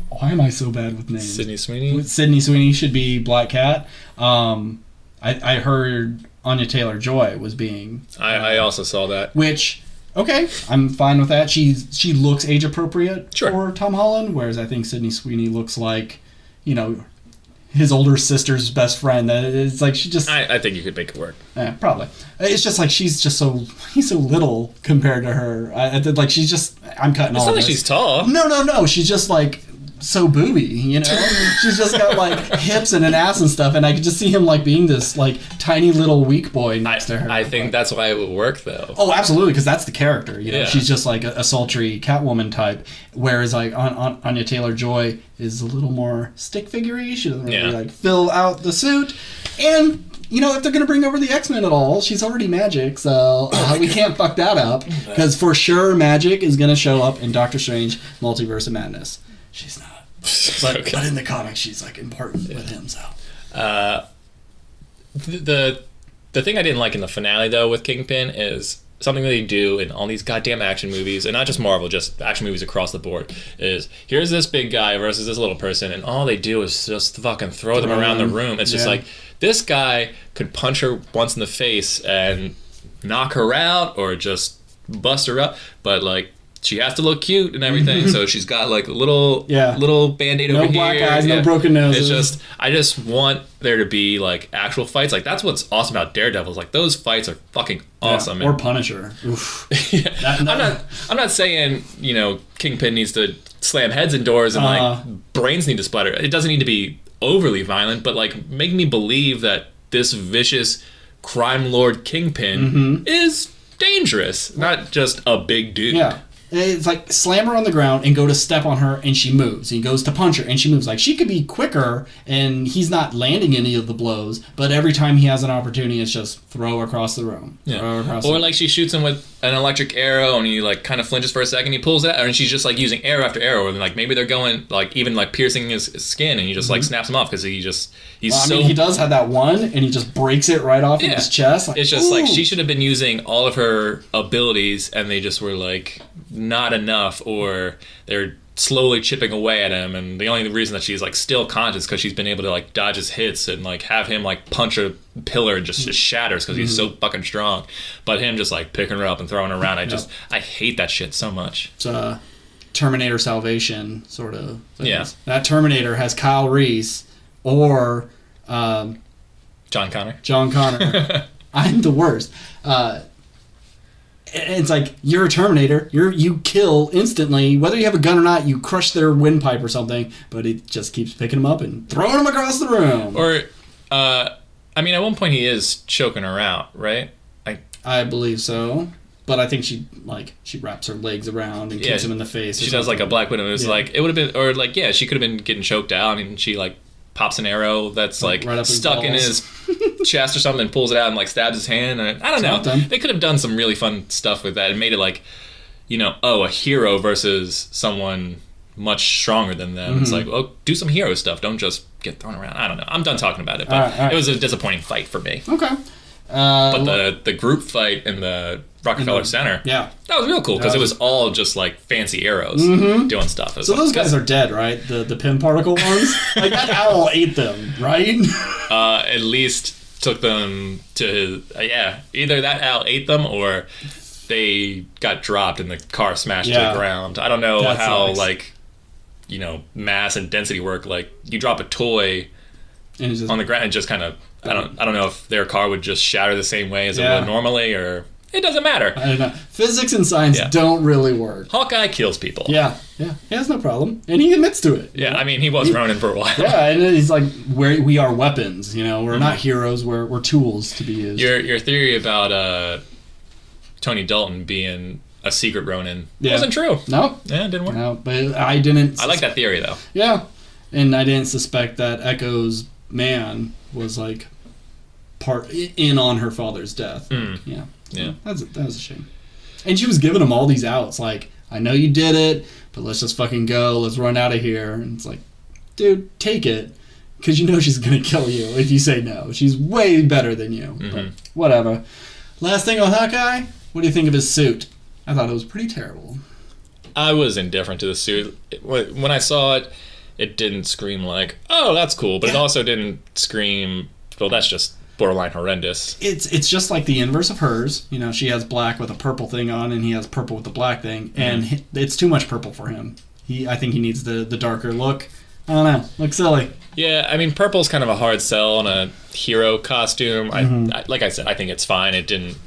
Why am I so bad with names? Sydney Sweeney? Sydney Sweeney should be Black Cat. I heard Anya Taylor-Joy was being... I also saw that. Which, okay, I'm fine with that. She looks age-appropriate for Tom Holland, whereas I think Sydney Sweeney looks like, you know, his older sister's best friend. It's like she just... I think you could make it work. Yeah, probably. It's just like he's so little compared to her. Like she's just... I'm cutting all It's not this. like she's tall. No. She's just like... so booby, you know. She's just got like hips and an ass and stuff, and I could just see him like being this like tiny little weak boy next to her. I think that's why it would work though. Oh, absolutely, because that's the character. You know, Yeah. she's just like a sultry Catwoman type, whereas like Anya Taylor-Joy is a little more stick figure-y. She doesn't really like fill out the suit, and you know, if they're gonna bring over the X-Men at all, she's already Magic, so we can't fuck that up, because for sure Magic is gonna show up in Doctor Strange: Multiverse of Madness. She's not. But in the comics, she's like important with him. So the thing I didn't like in the finale though with Kingpin is something that they do in all these goddamn action movies, and not just Marvel, just action movies across the board. Is here's this big guy versus this little person, and all they do is just fucking throw them around the room. It's just like this guy could punch her once in the face and knock her out, or just bust her up, but like. She has to look cute and everything, so she's got like a little Band-Aid over here. No black eyes, no broken noses. It's just, I just want there to be like actual fights. Like that's what's awesome about Daredevil. Like those fights are fucking awesome. Or Punisher. Oof. I'm not saying, you know, Kingpin needs to slam heads in doors and like brains need to splatter. It doesn't need to be overly violent, but like make me believe that this vicious crime lord Kingpin is dangerous, not just a big dude. Yeah. It's like slam her on the ground and go to step on her and she moves. He goes to punch her and she moves. Like she could be quicker and he's not landing any of the blows, but every time he has an opportunity, it's just throw across the room. Yeah. Or like she shoots him with an electric arrow and he like kind of flinches for a second. He pulls it out and she's just like using arrow after arrow. And like maybe they're going like even like piercing his skin and he just like snaps him off because he's I mean, he does have that one and he just breaks it right off of his chest. Like, it's just like she should have been using all of her abilities and they just were like not enough, or they're slowly chipping away at him, and the only reason that she's like still conscious because she's been able to like dodge his hits and like have him like punch a pillar and just shatters because he's so fucking strong, but him just like picking her up and throwing her around, I hate that shit so much. It's Terminator Salvation sort of things. Yeah, that Terminator has Kyle Reese or John Connor. I'm the worst. It's like, you're a Terminator. You kill instantly. Whether you have a gun or not, you crush their windpipe or something, but it just keeps picking them up and throwing them across the room. Or, I mean, at one point he is choking her out, right? I believe so. But I think she wraps her legs around and kicks him in the face. She does like a Black Widow. It was like, it would have been, or like, she could have been getting choked out and she like pops an arrow that's like right stuck in his chest or something and pulls it out and like stabs his hand. And I don't know. They could have done some really fun stuff with that and made it like, you know, a hero versus someone much stronger than them. It's like, well, do some hero stuff. Don't just get thrown around. I don't know. I'm done talking about it, but it was a disappointing fight for me. Okay. But the group fight in the Rockefeller Center, that was real cool because it was all just like fancy arrows doing stuff. So those guys are dead, right? The Pym particle ones? Like that owl ate them, right? At least took them to either that owl ate them or they got dropped and the car smashed to the ground. I don't know how like, you know, mass and density work. Like you drop a toy on the ground and just kind of I don't know if their car would just shatter the same way as it would normally, or it doesn't matter. I don't know. Physics and science don't really work. Hawkeye kills people. Yeah. He has no problem, and he admits to it. Yeah, I mean, he was Ronin for a while. Yeah, and he's like, we are weapons. You know, we're not heroes. We're tools to be used. Your theory about Tony Dalton being a secret Ronin wasn't true. No. Yeah, it didn't work. No, but I didn't. I like that theory though. Yeah, and I didn't suspect that Echo's man was like in on her father's death. Yeah. Yeah. That was a shame. And she was giving him all these outs, like, I know you did it, but let's just fucking go. Let's run out of here. And it's like, dude, take it. Because you know she's going to kill you if you say no. She's way better than you. But whatever. Last thing on Hawkeye, what do you think of his suit? I thought it was pretty terrible. I was indifferent to the suit. When I saw it, it didn't scream like, oh, that's cool. But it also didn't scream, well, that's just borderline horrendous. It's just like the inverse of hers. You know, she has black with a purple thing on, and he has purple with the black thing. And it's too much purple for him. I think he needs the darker look. I don't know. Looks silly. Yeah, I mean, purple's kind of a hard sell on a hero costume. Like I said, I think it's fine. It didn't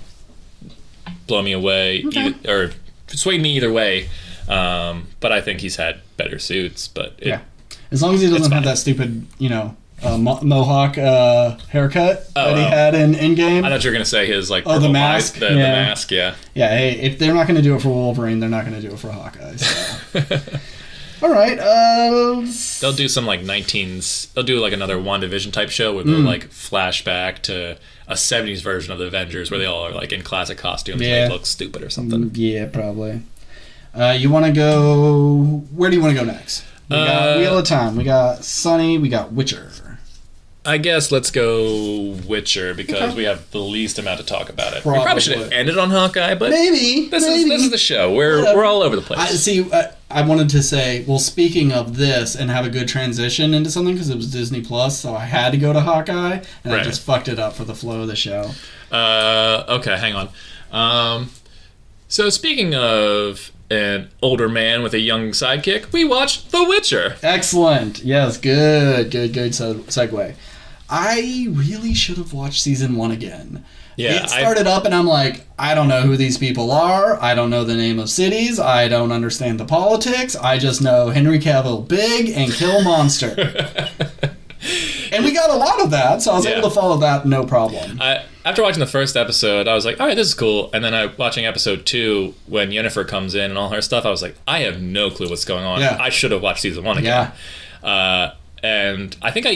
blow me away or sway me either way. But I think he's had better suits. But as long as he doesn't have that stupid, mohawk haircut that he had in Endgame. I thought you were gonna say his like the mask. The mask, yeah. Yeah. Hey, if they're not gonna do it for Wolverine, they're not gonna do it for Hawkeye. So. All right. They'll do some like 19s. They'll do like another WandaVision type show where they'll like flashback to a 70s version of the Avengers where they all are like in classic costumes and they look stupid or something. Yeah, probably. You want to go? Where do you want to go next? We got Wheel of Time. We got Sunny. We got Witcher. I guess let's go Witcher because we have the least amount to talk about it. Probably. We probably should have ended on Hawkeye, but maybe this is the show. We're all over the place. I wanted to say, well, speaking of this, and have a good transition into something because it was Disney Plus, so I had to go to Hawkeye, and I just fucked it up for the flow of the show. Okay, hang on. So speaking of an older man with a young sidekick, we watched The Witcher. Excellent. Yes, good segue. I really should have watched season 1 again. Yeah, it started up and I'm like, I don't know who these people are. I don't know the name of cities. I don't understand the politics. I just know Henry Cavill big and kill monster. And we got a lot of that, so I was able to follow that no problem. After watching the first episode, I was like, all right, this is cool. And then watching episode 2, when Yennefer comes in and all her stuff, I was like, I have no clue what's going on. Yeah. I should have watched season 1 again. Yeah. And I think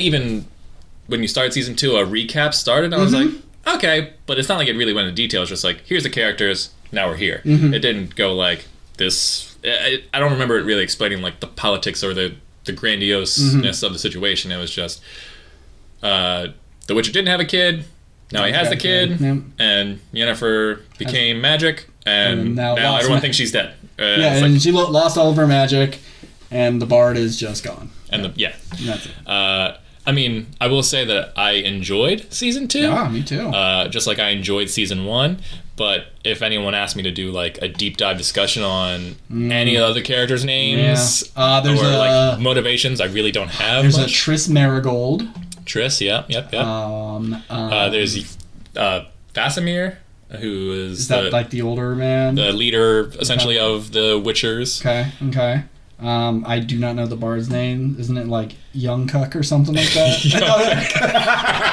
when you started season 2, a recap started, and I was like, okay, but it's not like it really went into detail. It's just like, here's the characters, now we're here. It didn't go like this. I don't remember it really explaining like the politics or the grandioseness of the situation. It was just The Witcher didn't have a kid, now he has the kid, and Yennefer became magic, and now everyone thinks she's dead. And she lost all of her magic, and the bard is just gone. And that's it. I mean, I will say that I enjoyed season 2. Yeah, me too. Just like I enjoyed season 1. But if anyone asked me to do like a deep dive discussion on any of the other characters' names or like motivations, I really don't have. There's much. A Triss Marigold. Triss, yep. There's Fasimir, who is that like the older man, the leader essentially of the Witchers. Okay. I do not know the bard's name. Isn't it like Young Cuck or something like that?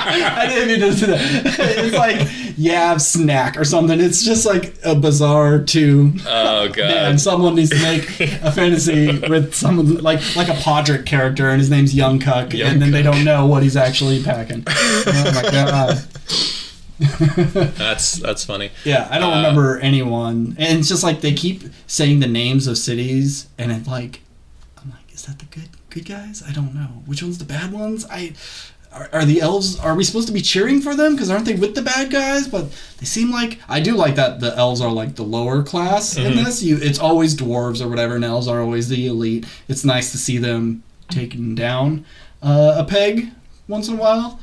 I didn't mean to do that. It's like Yav Snack or something. It's just like a bizarre Oh god! And someone needs to make a fantasy with someone like a Podrick character, and his name's Young Cuck, and then they don't know what he's actually packing. Oh my god! That's funny. Yeah, I don't remember anyone, and it's just like they keep saying the names of cities, and I'm like, is that the good guys? I don't know. Which one's the bad ones? Are the elves? Are we supposed to be cheering for them? Because aren't they with the bad guys? But they seem like I do like that the elves are like the lower class in this. It's always dwarves or whatever, and elves are always the elite. It's nice to see them taken down a peg once in a while.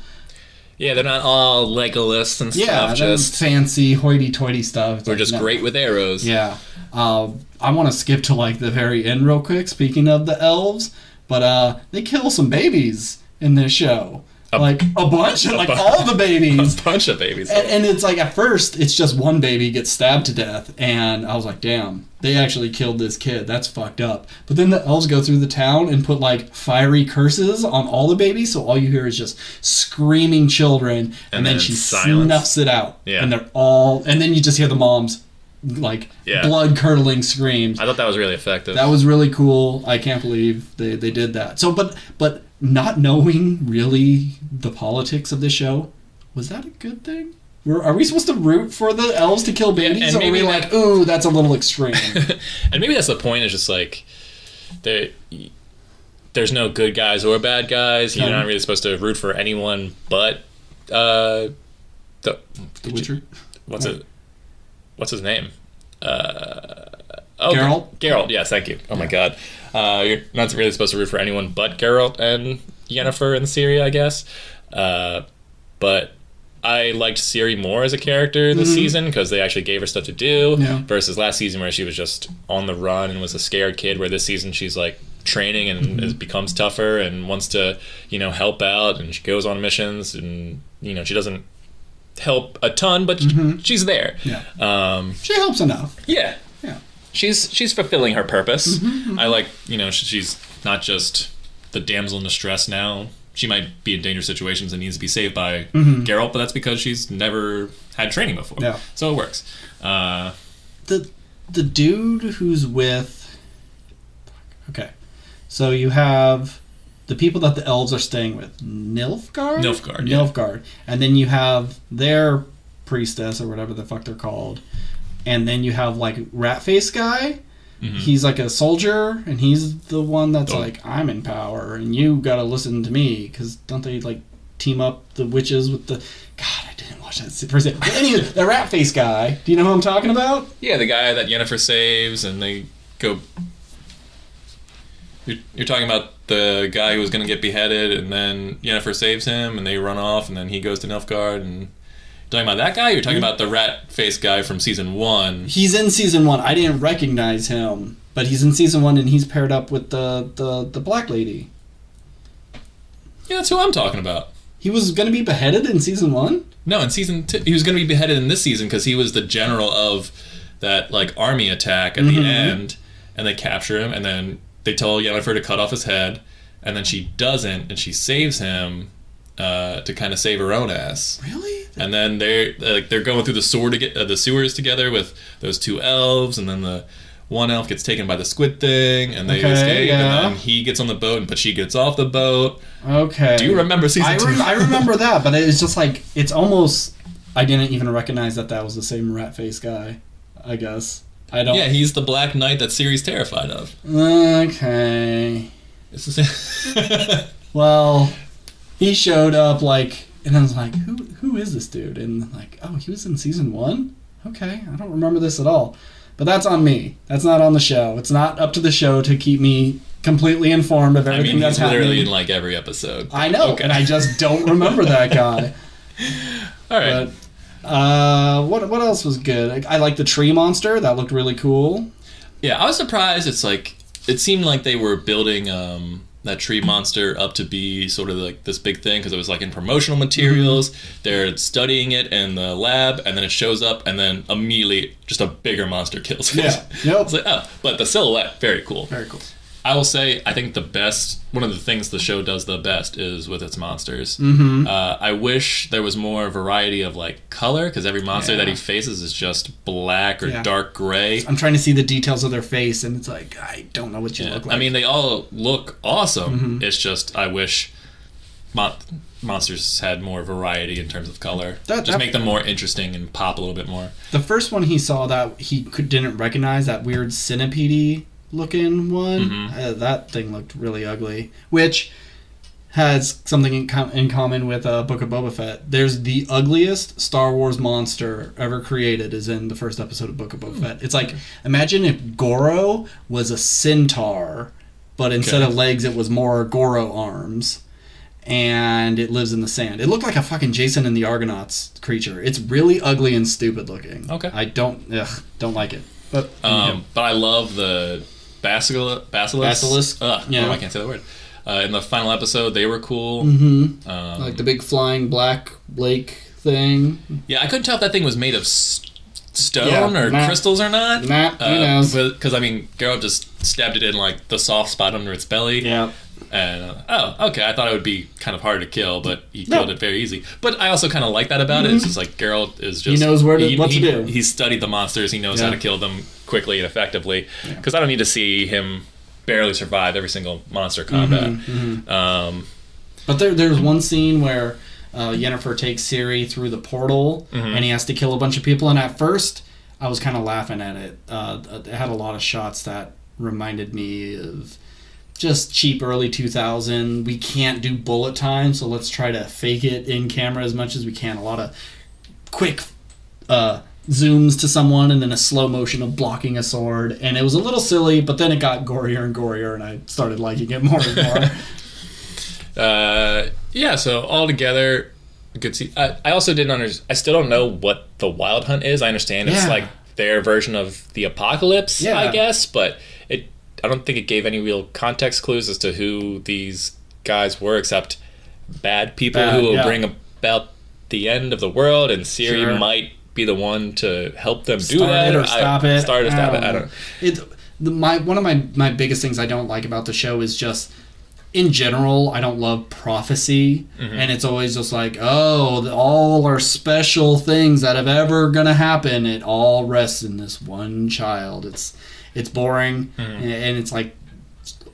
Yeah, they're not all Legolas and stuff. Just fancy hoity-toity stuff. We're just great with arrows. Yeah. I want to skip to like the very end real quick, speaking of the elves, but they kill some babies in this show. Like a bunch, all the babies. A bunch of babies. And it's like at first, it's just one baby gets stabbed to death, and I was like, damn, they actually killed this kid. That's fucked up. But then the elves go through the town and put like fiery curses on all the babies, so all you hear is just screaming children, and then she snuffs it out. Yeah. And they're all, and then you just hear the moms like blood curdling screams. I thought that was really effective. That was really cool. I can't believe they did that. So but not knowing really the politics of this show, was that a good thing? Are we supposed to root for the elves to kill babies? And or are we maybe like, ooh, that's a little extreme? And maybe that's the point. Is just like there's no good guys or bad guys. You're not really supposed to root for anyone but the Witcher. What's his name? Geralt? Geralt, yes, thank you. Oh my god. You're not really supposed to root for anyone but Geralt and Yennefer and Ciri, I guess. But I liked Ciri more as a character this season because they actually gave her stuff to do versus last season where she was just on the run and was a scared kid, where this season she's like training and becomes tougher and wants to, help out, and she goes on missions, and, she doesn't help a ton, but she's there. Yeah. She helps enough. Yeah. Yeah. She's fulfilling her purpose. I like, she's not just the damsel in distress now. She might be in dangerous situations and needs to be saved by Geralt, but that's because she's never had training before. Yeah. So it works. The dude who's with... Okay. So you have the people that the elves are staying with. Nilfgaard? Nilfgaard, yeah. Nilfgaard. And then you have their priestess, or whatever the fuck they're called. And then you have, like, Rat-Face guy. He's like a soldier, and he's the one that's like, I'm in power, and you gotta listen to me, because don't they, like, team up the witches with the... God, I didn't watch that first. But anyway, the Rat-Face guy, do you know who I'm talking about? Yeah, the guy that Yennefer saves, and they go... You're talking about the guy who was going to get beheaded, and then Yennefer saves him, and they run off, and then he goes to Nilfgaard, and... Talking about that guy? You're talking about the rat-faced guy from season 1. He's in season 1. I didn't recognize him, but he's in season 1, and he's paired up with the black lady. Yeah, that's who I'm talking about. He was going to be beheaded in season 1? No, in season 2. He was going to be beheaded in this season because he was the general of that like army attack at the end, and they capture him, and then they tell Yennefer to cut off his head, and then she doesn't, and she saves him to kind of save her own ass. Really? And then they're going through the sewers together with those 2 elves, and then the one elf gets taken by the squid thing, and they escape, and then he gets on the boat, but she gets off the boat. Okay. Do you remember season 2? I remember that, but it's just like, it's almost... I didn't even recognize that was the same rat-face guy, I guess. I don't... Yeah, he's the Black Knight that Ciri's terrified of. Okay. It's the same... Well, he showed up, like... And I was like, who is this dude? And like, oh, he was in season 1? Okay, I don't remember this at all. But that's on me. That's not on the show. It's not up to the show to keep me completely informed of everything that's happening. He's literally in like every episode. I know, and I just don't remember that guy. All right. But, what else was good? I like the tree monster. That looked really cool. Yeah, I was surprised. It seemed like they were building that tree monster up to be sort of like this big thing, because it was like in promotional materials. They're studying it in the lab, and then it shows up, and then immediately just a bigger monster kills it. Yeah. Yep. It's like, oh, but the silhouette, very cool. Very cool. I will say, I think one of the things the show does the best is with its monsters. I wish there was more variety of like color, because every monster that he faces is just black or dark gray. I'm trying to see the details of their face, and it's like, I don't know what you look like. I mean, they all look awesome. It's just, I wish monsters had more variety in terms of color. Make them more interesting and pop a little bit more. The first one he saw that he didn't recognize, that weird centipede looking one, that thing looked really ugly, which has something in common with Book of Boba Fett. There's the ugliest Star Wars monster ever created is in the first episode of Book of Boba Fett. It's like, imagine if Goro was a centaur, but instead of legs it was more Goro arms, and it lives in the sand. It looked like a fucking Jason and the Argonauts creature. It's really ugly and stupid looking. Okay. I don't like it. But I love the basilisk. I can't say that word. In the final episode, they were cool. Like the big flying black lake thing. Yeah, I couldn't tell if that thing was made of stone or crystals or not. Who knows? Because, I mean, Geralt just stabbed it in, like, the soft spot under its belly. Yeah. And, okay, I thought it would be kind of hard to kill, but he killed it very easy. But I also kind of like that about it. It's just like Geralt is just... He knows what to do. He's studied the monsters. He knows how to kill them quickly and effectively. Because I don't need to see him barely survive every single monster combat. But there's one scene where Yennefer takes Ciri through the portal, and he has to kill a bunch of people. And at first, I was kind of laughing at it. It had a lot of shots that reminded me of just cheap early 2000. We can't do bullet time, so let's try to fake it in camera as much as we can. A lot of quick zooms to someone and then a slow motion of blocking a sword, and it was a little silly, but then it got gorier and gorier, and I started liking it more and more. Yeah, so altogether, good see. I also didn't understand. I still don't know what the Wild Hunt is. I understand it's like their version of the apocalypse, I guess, but I don't think it gave any real context clues as to who these guys were, except bad people who will bring about the end of the world, and Ciri might be the one to help them do that. Or stop it. Start or stop it. I don't know. One of my biggest things I don't like about the show is just, in general, I don't love prophecy, and it's always just like, all our special things that have ever gonna happen, it all rests in this one child. It's boring, and it's like,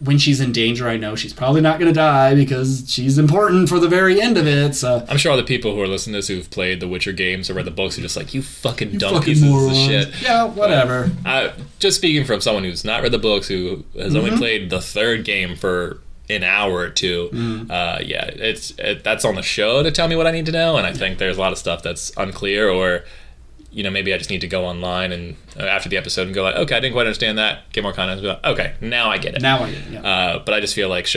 when she's in danger, I know she's probably not gonna die because she's important for the very end of it. So I'm sure all the people who are listening to this who've played the Witcher games or read the books are just like, you fucking dumb pieces of shit. Yeah, whatever. Just speaking from someone who's not read the books, who has only played the third game for an hour or two, that's on the show to tell me what I need to know, and I think there's a lot of stuff that's unclear, or maybe I just need to go online and after the episode and go like, okay, I didn't quite understand that, get more content, like, okay, now I get it. But I just feel like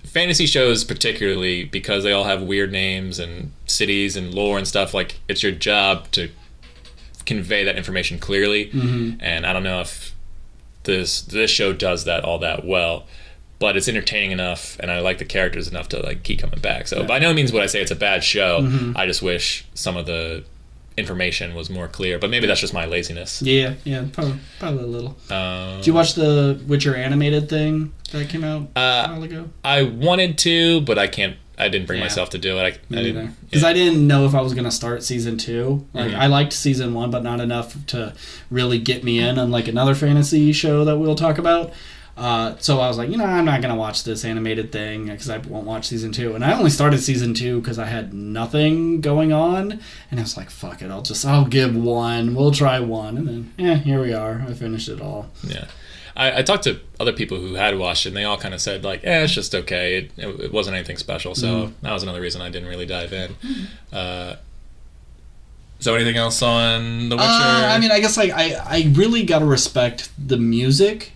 fantasy shows particularly, because they all have weird names and cities and lore and stuff, like, it's your job to convey that information clearly, and I don't know if this show does that all that well, but it's entertaining enough, and I like the characters enough to like keep coming back. So by no means would I say it's a bad show. I just wish some of the information was more clear, but maybe that's just my laziness. Yeah, probably a little. Did you watch the Witcher animated thing that came out a while ago? I wanted to, but I didn't bring myself to do it. I didn't, because I didn't know if I was going to start season 2. Like, I liked season 1, but not enough to really get me in, unlike another fantasy show that we'll talk about. So I was like, I'm not going to watch this animated thing because I won't watch season 2. And I only started season 2 because I had nothing going on. And I was like, fuck it, I'll give one. We'll try one. And then, here we are. I finished it all. Yeah. I talked to other people who had watched it, and they all kind of said, like, it's just okay. It wasn't anything special. So that was another reason I didn't really dive in. So anything else on The Witcher? I guess like I really got to respect the music.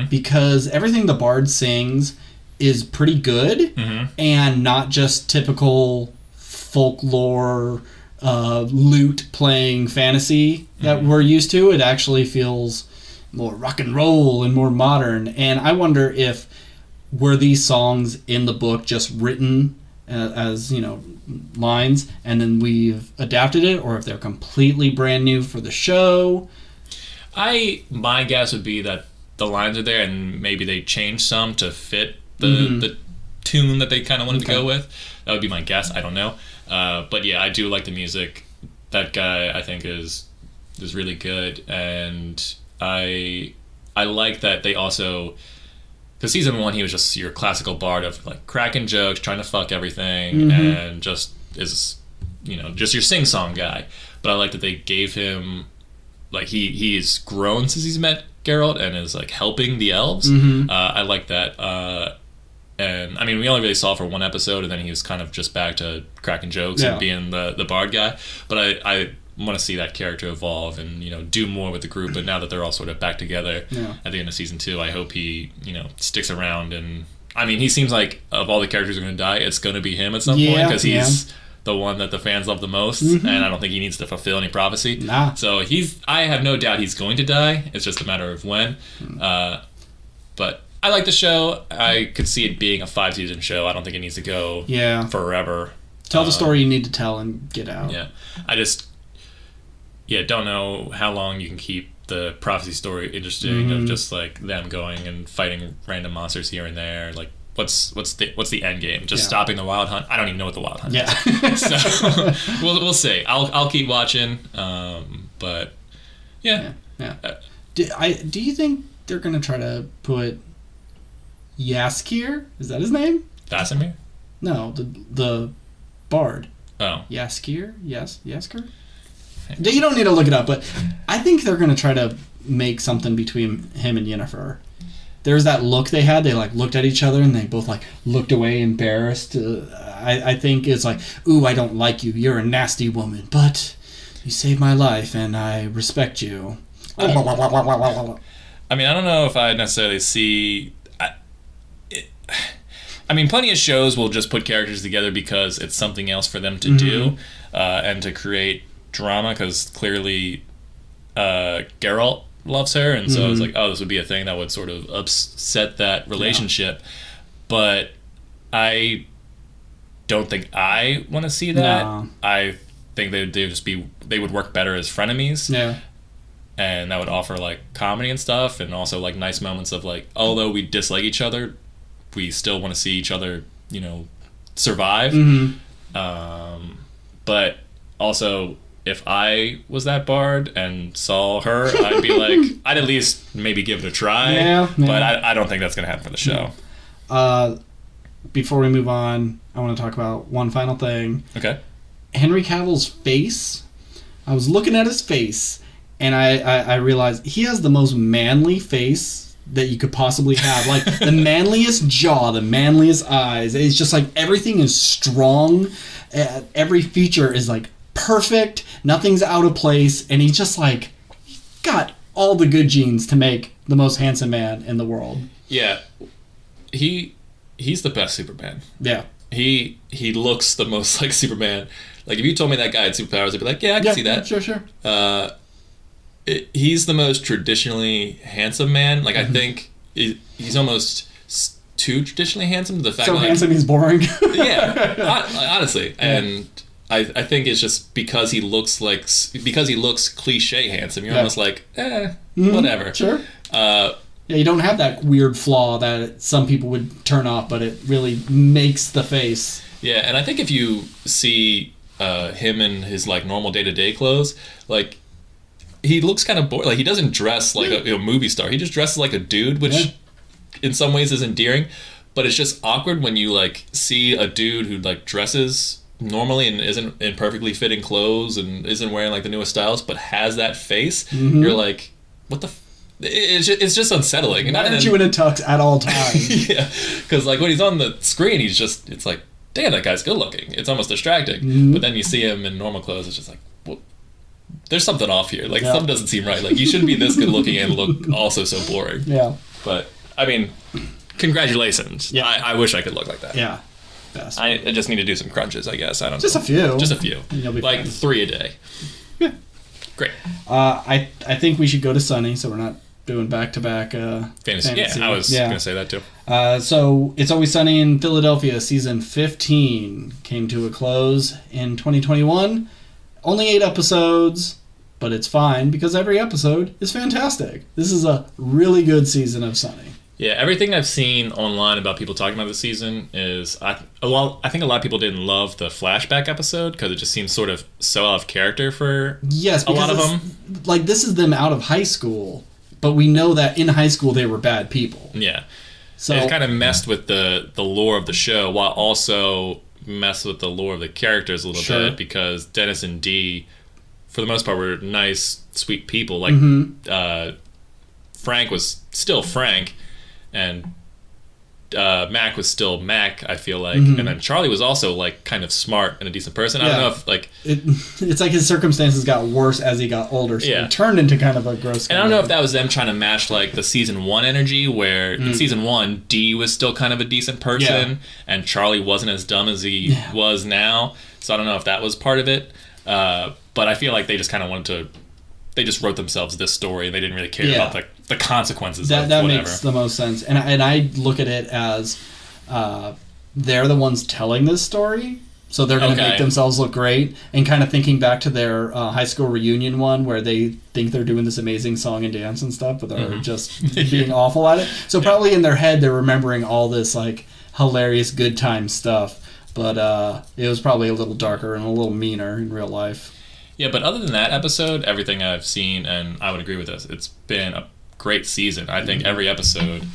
Because everything the bard sings is pretty good, and not just typical folklore lute playing fantasy that we're used to. It actually feels more rock and roll and more modern. And I wonder if were these songs in the book just written as lines, and then we've adapted it, or if they're completely brand new for the show. My guess would be that the lines are there, and maybe they changed some to fit the tune that they kind of wanted to go with. That would be my guess. I don't know. But yeah, I do like the music. That guy, I think, is really good, and I like that they also, because season 1 he was just your classical bard of like cracking jokes, trying to fuck everything, and just is just your sing-song guy. But I like that they gave him, like, he's grown since he's met Geralt and is like helping the elves. I like that. And I mean, we only really saw for one episode, and then he was kind of just back to cracking jokes and being the bard guy. But I want to see that character evolve and do more with the group. But now that they're all sort of back together at the end of season 2, I hope he sticks around. And I mean, he seems like of all the characters who are going to die, it's going to be him at some point, because he's the one that the fans love the most, and I don't think he needs to fulfill any prophecy. So I have no doubt he's going to die. It's just a matter of when. But I like the show. I could see it being a 5-season show. I don't think it needs to go forever. Tell the story you need to tell and get out. Yeah. I just don't know how long you can keep the prophecy story interesting of just like them going and fighting random monsters here and there. Like, what's the end game? Just stopping the Wild Hunt? I don't even know what the Wild Hunt is. So we'll see. I'll keep watching. But do you think they're gonna try to put Jaskier? Is that his name? Vasimir? No, the Bard. Oh. Yaskier? Yasker? You don't need to look it up, but I think they're going to try to make something between him and Yennefer. There's that look they had. They like looked at each other and they both like looked away embarrassed. I think it's like, ooh, I don't like you. You're a nasty woman, but you saved my life and I respect you. I mean, I don't know if I necessarily see... I mean, plenty of shows will just put characters together because it's something else for them to do and to create drama, because clearly Geralt loves her, and so it's like, oh, this would be a thing that would sort of upset that relationship. Yeah. But I don't think I want to see that. No. I think they would work better as frenemies. Yeah. And that would offer like comedy and stuff, and also like nice moments of like, although we dislike each other, we still want to see each other, survive. But also, if I was that bard and saw her, I'd be like, I'd at least maybe give it a try. Yeah. But I don't think that's going to happen for the show. Before we move on, I want to talk about one final thing. Okay. Henry Cavill's face. I was looking at his face, and I realized he has the most manly face that you could possibly have. Like, the manliest jaw, the manliest eyes. It's just like everything is strong. Every feature is like perfect. Nothing's out of place. And he's just like got all the good genes to make the most handsome man in the world. Yeah. He's the best Superman. Yeah. He looks the most like Superman. Like, if you told me that guy had superpowers, I'd be like, yeah, I can see that. Sure. He's the most traditionally handsome man. Like, I think he's almost too traditionally handsome to the fact so like, handsome he's boring. Yeah, honestly. And I think it's just because he looks cliche handsome. You're almost like, whatever. Sure. You don't have that weird flaw that some people would turn off, but it really makes the face. Yeah, and I think if you see him in his like normal day-to-day clothes, like, he looks kind of boring. Like, he doesn't dress like a movie star. He just dresses like a dude, which in some ways is endearing, but it's just awkward when you like see a dude who like dresses normally and isn't in perfectly fitting clothes and isn't wearing like the newest styles, but has that face. You're like, what the it's just unsettling. Why aren't you in a tux at all times? Yeah, because like when he's on the screen, it's like, damn, that guy's good looking. It's almost distracting. But then you see him in normal clothes, it's just like, well, there's something off here. Like, something doesn't seem right. Like, you shouldn't be this good looking and look also so boring. Yeah. But, I mean, congratulations. Yeah. I wish I could look like that. Yeah. Best. I just need to do some crunches, I guess. I don't know. Just a few. Just a few. Like fine. 3 a day. Yeah. Great. I think we should go to Sunny, so we're not doing back-to-back fantasy. Yeah, I was going to say that too. So, It's Always Sunny in Philadelphia, season 15 came to a close in 2021. Only 8 episodes, but it's fine because every episode is fantastic. This is a really good season of Sunny. Yeah, everything I've seen online about people talking about the season is... I think a lot of people didn't love the flashback episode because it just seems sort of so out of character for a lot of them. Like, this is them out of high school, but we know that in high school they were bad people. Yeah. So it kind of messed with the lore of the show while also messed with the lore of the characters a little bit, because Dennis and Dee, for the most part, were nice, sweet people. Like, Frank was still Frank, and Mac was still Mac, I feel like. And then Charlie was also, like, kind of smart and a decent person. I don't know if, like... It's like his circumstances got worse as he got older, so he turned into kind of a gross guy. And I don't know if that was them trying to match, like, the season 1 energy, where in season 1, Dee was still kind of a decent person, and Charlie wasn't as dumb as he was now. So I don't know if that was part of it. But I feel like they just kind of wanted to... They just wrote themselves this story, and they didn't really care about the consequences of whatever. That makes the most sense. And I look at it as they're the ones telling this story, so they're going to make themselves look great. And kind of thinking back to their high school reunion one, where they think they're doing this amazing song and dance and stuff, but they're just being awful at it. So probably in their head, they're remembering all this like hilarious good time stuff, but it was probably a little darker and a little meaner in real life. Yeah, but other than that episode, everything I've seen, and I would agree with this, it's been a great season. I think every episode,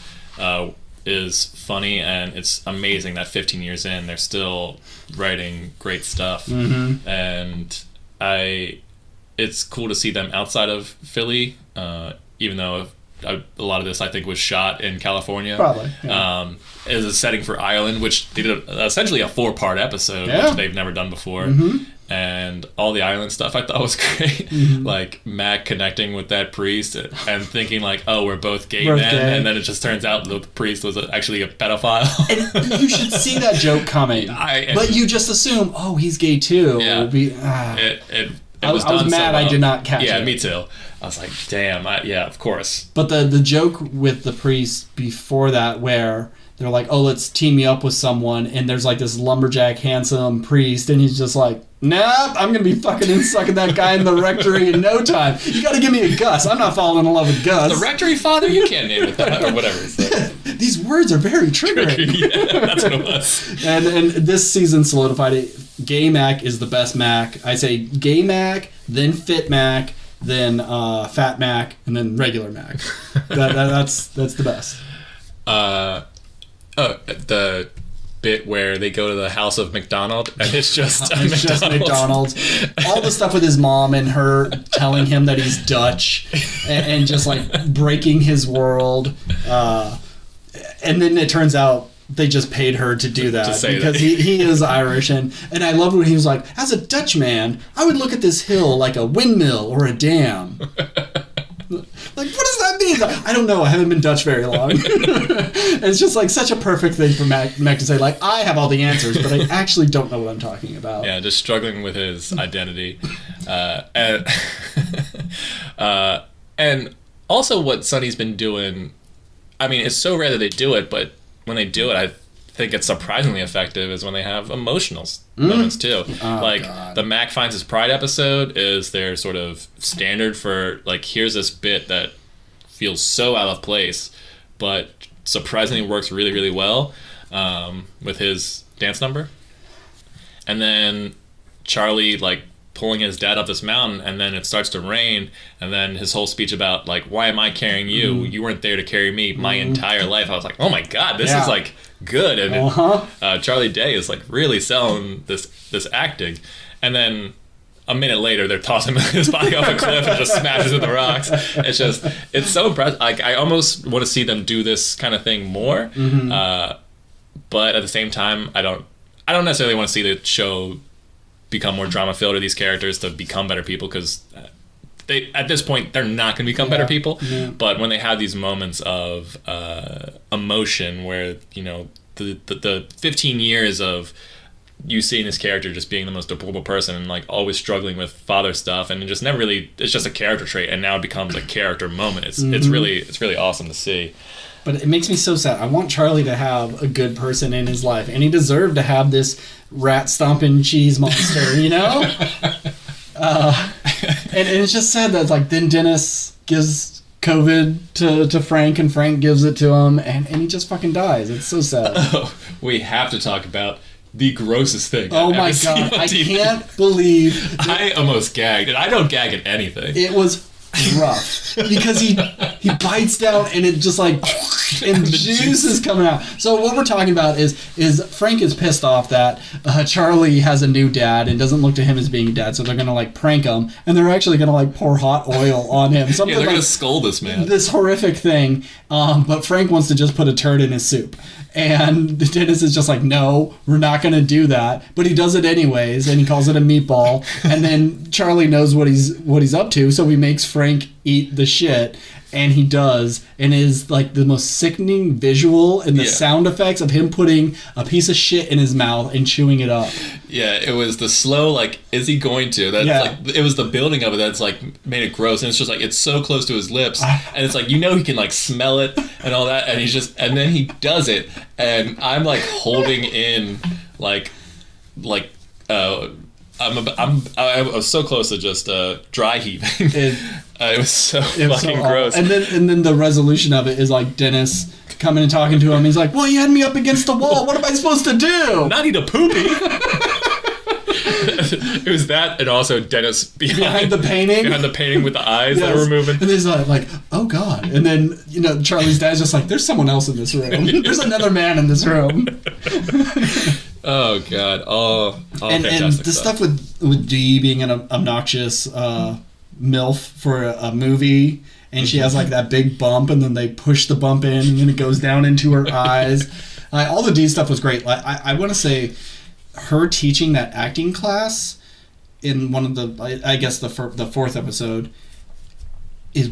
is funny, and it's amazing that 15 years in they're still writing great stuff. And it's cool to see them outside of Philly, even though a lot of this I think was shot in California. Probably. Yeah. As a setting for Ireland, which they did essentially a 4-part episode, which they've never done before. And all the island stuff I thought was great. Like Mac connecting with that priest and thinking like, oh, we're both gay men. And then it just turns out the priest was actually a pedophile. And you should see that joke coming. But you just assume, oh, he's gay too. Yeah. I was mad so well. I did not catch it. Yeah, me too. I was like, damn, yeah, of course. But the joke with the priest before that where they're like, oh, let's team you up with someone, and there's like this lumberjack handsome priest, and he's just like, nah, I'm going to be fucking and sucking that guy in the rectory in no time. You got to give me a Gus. I'm not falling in love with Gus. The rectory father? You can't name it that, or whatever. These words are very triggering. Yeah, that's what it was. And this season solidified it. Gay Mac is the best Mac. I say gay Mac, then fit Mac, then fat Mac, and then regular Mac. That's the best. The bit where they go to the house of McDonald and it's just McDonald's. All the stuff with his mom and her telling him that he's Dutch and just like breaking his world. And then it turns out they just paid her to do that because he is Irish. And I love when he was like, as a Dutch man, I would look at this hill like a windmill or a dam. Like, what does that mean? I don't know. I haven't been Dutch very long. It's just like such a perfect thing for Mac to say, like, I have all the answers, but I actually don't know what I'm talking about. Yeah, just struggling with his identity. And also what Sonny's been doing, I mean, it's so rare that they do it, but when they do it, I think it's surprisingly effective is when they have emotional moments too. God. The Mac Finds His Pride episode is their sort of standard for like, here's this bit that feels so out of place but surprisingly works really, really well with his dance number. And then Charlie like pulling his dad up this mountain, and then it starts to rain, and then his whole speech about like, why am I carrying you? You weren't there to carry me my entire life. I was like, oh my god, this is like good. And Charlie Day is like really selling this acting. And then a minute later they're tossing his body off a cliff and just smashes into the rocks. It's so impressive. Like, I almost want to see them do this kind of thing more. But at the same time, I don't necessarily want to see the show become more drama filled or these characters to become better people, because they, at this point, they're not going to become better people. But when they have these moments of emotion where, you know, the 15 years of you seeing this character just being the most deplorable person and like always struggling with father stuff, and it just never really, it's just a character trait, and now it becomes a character moment. It's really awesome to see. But it makes me so sad. I want Charlie to have a good person in his life, and he deserved to have this rat stomping cheese monster, you know? And it's just sad that like then Dennis gives COVID to Frank, and Frank gives it to him, and he just fucking dies. It's so sad. Oh, we have to talk about the grossest thing. Oh my god, I can't believe I almost gagged, and I don't gag at anything. It was rough because he bites down and it just like and juice is coming out. So what we're talking about is Frank is pissed off that Charlie has a new dad and doesn't look to him as being a dad, so they're gonna like prank him, and they're actually gonna like pour hot oil on him. Something they're like, gonna scold this man. This horrific thing. But Frank wants to just put a turd in his soup. And Dennis is just like, no, we're not going to do that. But he does it anyways, and he calls it a meatball. And then Charlie knows what he's up to, so he makes Frank eat the shit. And he does, and it is like the most sickening visual, and the sound effects of him putting a piece of shit in his mouth and chewing it up. Yeah, it was the slow, like, is he going to? That's like, it was the building of it that's like made it gross, and it's just like it's so close to his lips, and it's like, you know, he can like smell it and all that, and and then he does it, and I'm like holding in I was so close to just dry heaving. It was so fucking gross. And then the resolution of it is like Dennis coming and talking to him. He's like, well, you had me up against the wall. What am I supposed to do? Not eat a poopy. It was that, and also Dennis behind the painting with the eyes that were moving. And there's like, oh god. And then Charlie's dad's just like, there's someone else in this room. There's another man in this room. Oh god. All and fantastic the stuff with Dee being an obnoxious MILF for a movie, and she has like that big bump, and then they push the bump in, and then it goes down into her eyes. All the Dee stuff was great. I want to say her teaching that acting class in one of the, I guess the fourth episode,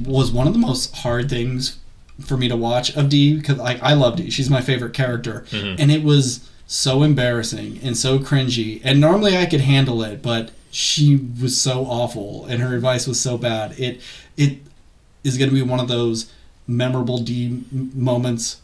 was one of the most hard things for me to watch of Dee, because I love Dee. She's my favorite character, and it was so embarrassing and so cringy. And normally I could handle it, but she was so awful, and her advice was so bad. It is going to be one of those memorable Dee moments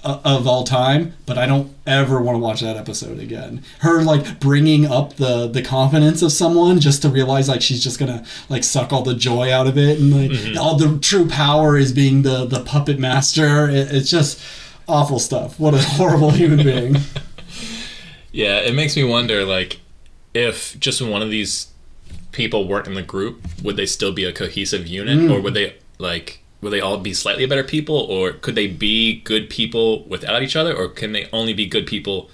of all time, but I don't ever want to watch that episode again. Her like bringing up the confidence of someone just to realize like she's just gonna like suck all the joy out of it, and like all the true power is being the puppet master. It's just awful stuff. What a horrible human being. Yeah, it makes me wonder like if just one of these people weren't in the group, would they still be a cohesive unit, or would they all be slightly better people, or could they be good people without each other, or can they only be good people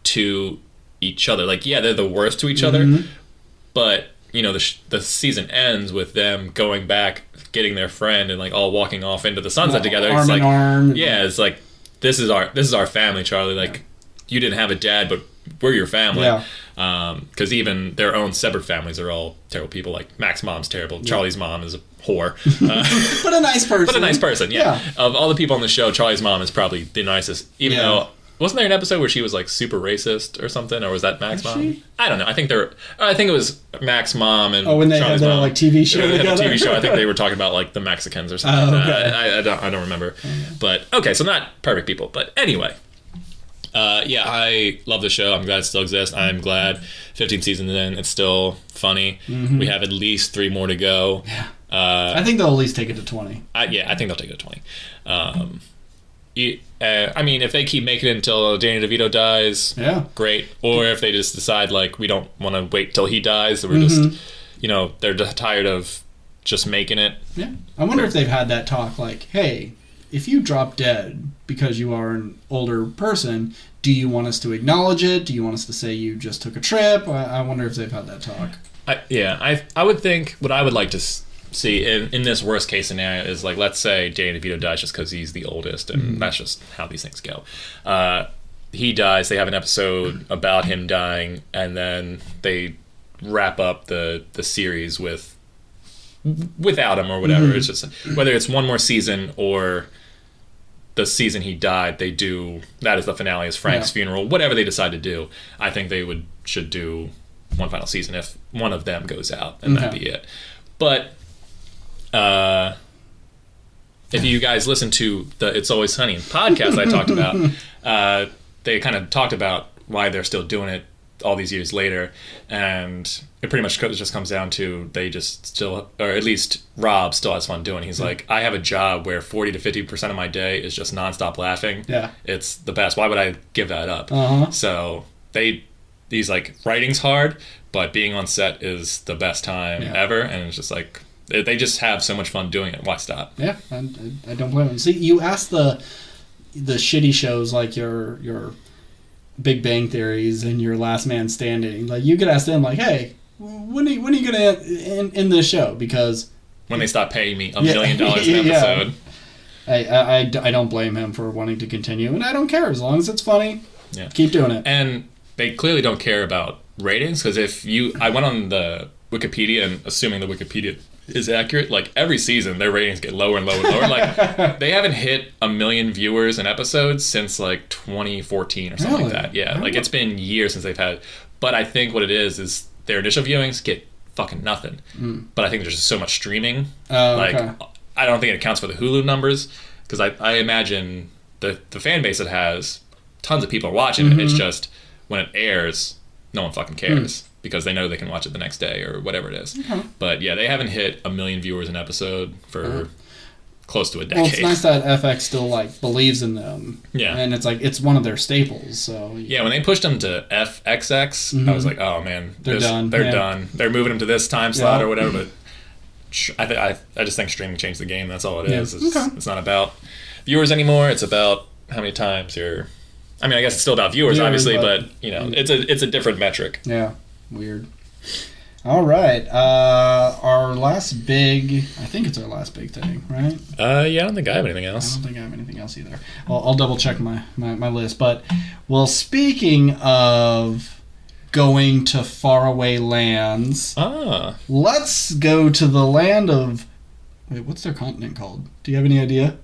to each other? Like, yeah, they're the worst to each other, but the season ends with them going back, getting their friend, and like all walking off into the sunset together. Arm in arm. Yeah, it's like this is our family, Charlie. Like, you didn't have a dad, but we're your family. Yeah. Because even their own separate families are all terrible people. Like Mac's mom's terrible. Charlie's mom is a whore. But a nice person. But a nice person, yeah. Of all the people on the show, Charlie's mom is probably the nicest. Even though, wasn't there an episode where she was like super racist or something? Or was that Mac's mom? I don't know. I think it was Mac's mom and when they Charlie's had their mom. like TV show together. They had a TV show. I think they were talking about like the Mexicans or something. I don't remember. But okay, so not perfect people. But anyway. I love the show. I'm glad it still exists. I'm glad 15 seasons in, it's still funny. We have at least 3 more to go. Yeah. I think they'll at least take it to 20. I think they'll take it to 20. I mean, if they keep making it until Danny DeVito dies, great. Or if they just decide, like, we don't want to wait till he dies, so we're just, they're just tired of just making it. Yeah. I wonder if they've had that talk, like, hey, if you drop dead because you are an older person, do you want us to acknowledge it? Do you want us to say you just took a trip? I wonder if they've had that talk. I would think what I would like to see in this worst case scenario is, like, let's say Danny DeVito dies just because he's the oldest, and that's just how these things go. He dies, they have an episode about him dying, and then they wrap up the series without him or whatever. It's just whether it's one more season or the season he died, they do that as the finale, as Frank's funeral, whatever they decide to do. I think they should do one final season if one of them goes out, and that'd be it. But if you guys listen to the It's Always Sunny podcast I talked about, they kind of talked about why they're still doing it all these years later, and it pretty much just comes down to they just still, or at least Rob still has fun doing it. He's like, I have a job where 40 to 50% of my day is just nonstop laughing. Yeah, it's the best. Why would I give that up? So he's like, writing's hard, but being on set is the best time ever, and it's just like they just have so much fun doing it. Why stop? Yeah, I don't blame them. See, you asked the shitty shows like your Big Bang Theories and your Last Man Standing. Like, you could ask them, like, hey, when are you going to end this show? Because when they stop paying me $1 million an episode. I don't blame him for wanting to continue, and I don't care as long as it's funny. Yeah, keep doing it. And they clearly don't care about ratings, because I went on the Wikipedia, and assuming the Wikipedia is accurate, like every season their ratings get lower and lower and lower. Like they haven't hit 1 million viewers an episode since like 2014 or something like that. Yeah, like it's been years since they've had. But I think what it is their initial viewings get fucking nothing. But I think there's just so much streaming. I don't think it accounts for the Hulu numbers, because I imagine the fan base it has, tons of people are watching it. It's just when it airs, no one fucking cares. Because they know they can watch it the next day or whatever it is. But yeah, they haven't hit 1 million viewers an episode for close to a decade. Well, it's nice that FX still like believes in them. Yeah. And it's like it's one of their staples. So yeah, when they pushed them to FXX, I was like, oh man, They're done. They're Yeah. done. They're moving them to this time slot Yeah. or whatever. But I just think streaming changed the game. That's all it Yeah. is. It's, Okay. it's not about viewers anymore. It's about how many times you're. I mean, I guess it's still about viewers, obviously, but you know, it's a different metric. Yeah, weird. All right, our last big. I think it's our last big thing, right? Yeah, I don't think I have anything I else. don't think I have anything else either. I'll double check my list. But, well, speaking of going to faraway lands, let's go to the land of... Wait, what's their continent called? Do you have any idea?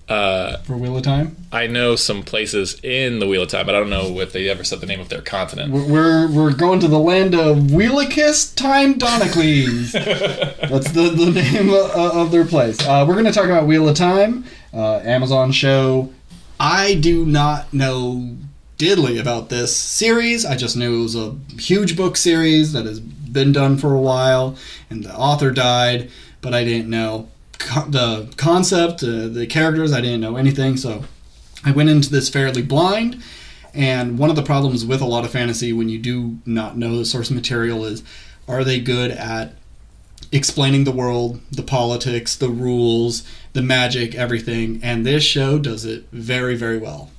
For Wheel of Time? I know some places in the Wheel of Time, but I don't know if they ever said the name of their continent. We're going to the land of Wheelicus Time Donocles. That's the name of their place. We're going to talk about Wheel of Time, Amazon show. I do not know diddly about this series. I just knew it was a huge book series that has been done for a while, and the author died, but I didn't know the concept, the characters. I didn't know anything, so I went into this fairly blind. And one of the problems with a lot of fantasy when you do not know the source material is, are they good at explaining the world, the politics, the rules, the magic, everything? And this show does it very, very well.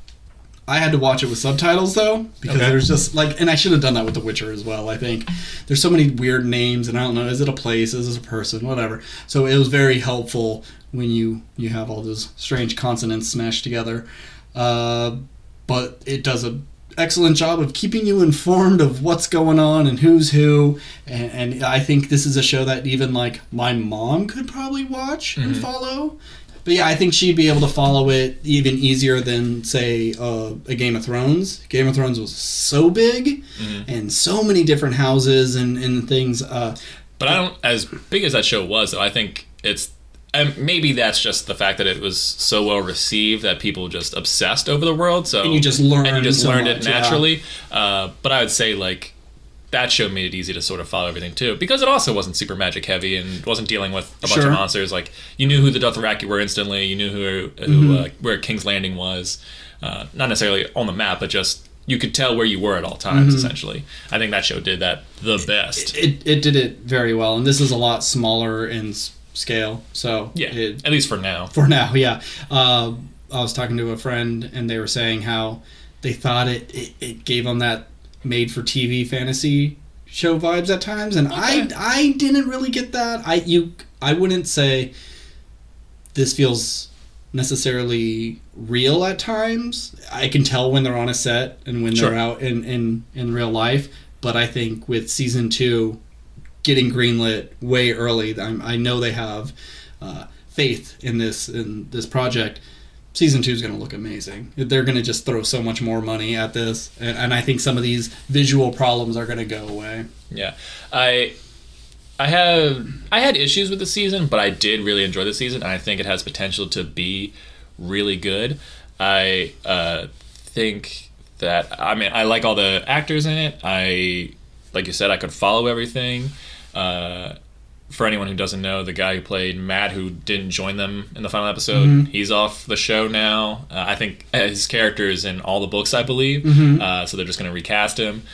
I had to watch it with subtitles, though, because there's just, like, and I should have done that with The Witcher as well, I think. There's so many weird names, and I don't know, is it a place, is it a person, whatever. So it was very helpful when you have all those strange consonants smashed together. But it does an excellent job of keeping you informed of what's going on and who's who, and I think this is a show that even, like, my mom could probably watch and follow. But yeah, I think she'd be able to follow it even easier than, say, a Game of Thrones. Game of Thrones was so big, and so many different houses and things. But I don't, as big as that show was, though, I think it's, and maybe that's just the fact that it was so well received that people just obsessed over the world. So and you just learned it naturally. Yeah. But I would say, like, that show made it easy to sort of follow everything too, because it also wasn't super magic heavy and wasn't dealing with a bunch of monsters. Like, you knew who the Dothraki were instantly, you knew who where King's Landing was, not necessarily on the map, but just you could tell where you were at all times. Essentially, I think that show did that the best. It did it very well, and this is a lot smaller in scale. So yeah, at least for now. For now, yeah. I was talking to a friend, and they were saying how they thought it gave them that made-for-TV fantasy show vibes at times, and I didn't really get that. I wouldn't say this feels necessarily real at times. I can tell when they're on a set and when they're out in real life, but I think with season 2 getting greenlit way early, I know they have faith in this project. Season 2 is going to look amazing. They're going to just throw so much more money at this, and I think some of these visual problems are going to go away. Yeah, I had issues with the season, but I did really enjoy the season, and I think it has potential to be really good. I think that, I mean, I like all the actors in it. Like you said, I could follow everything. For anyone who doesn't know, the guy who played Matt, who didn't join them in the final episode, he's off the show now. I think his character is in all the books, I believe, so they're just going to recast him,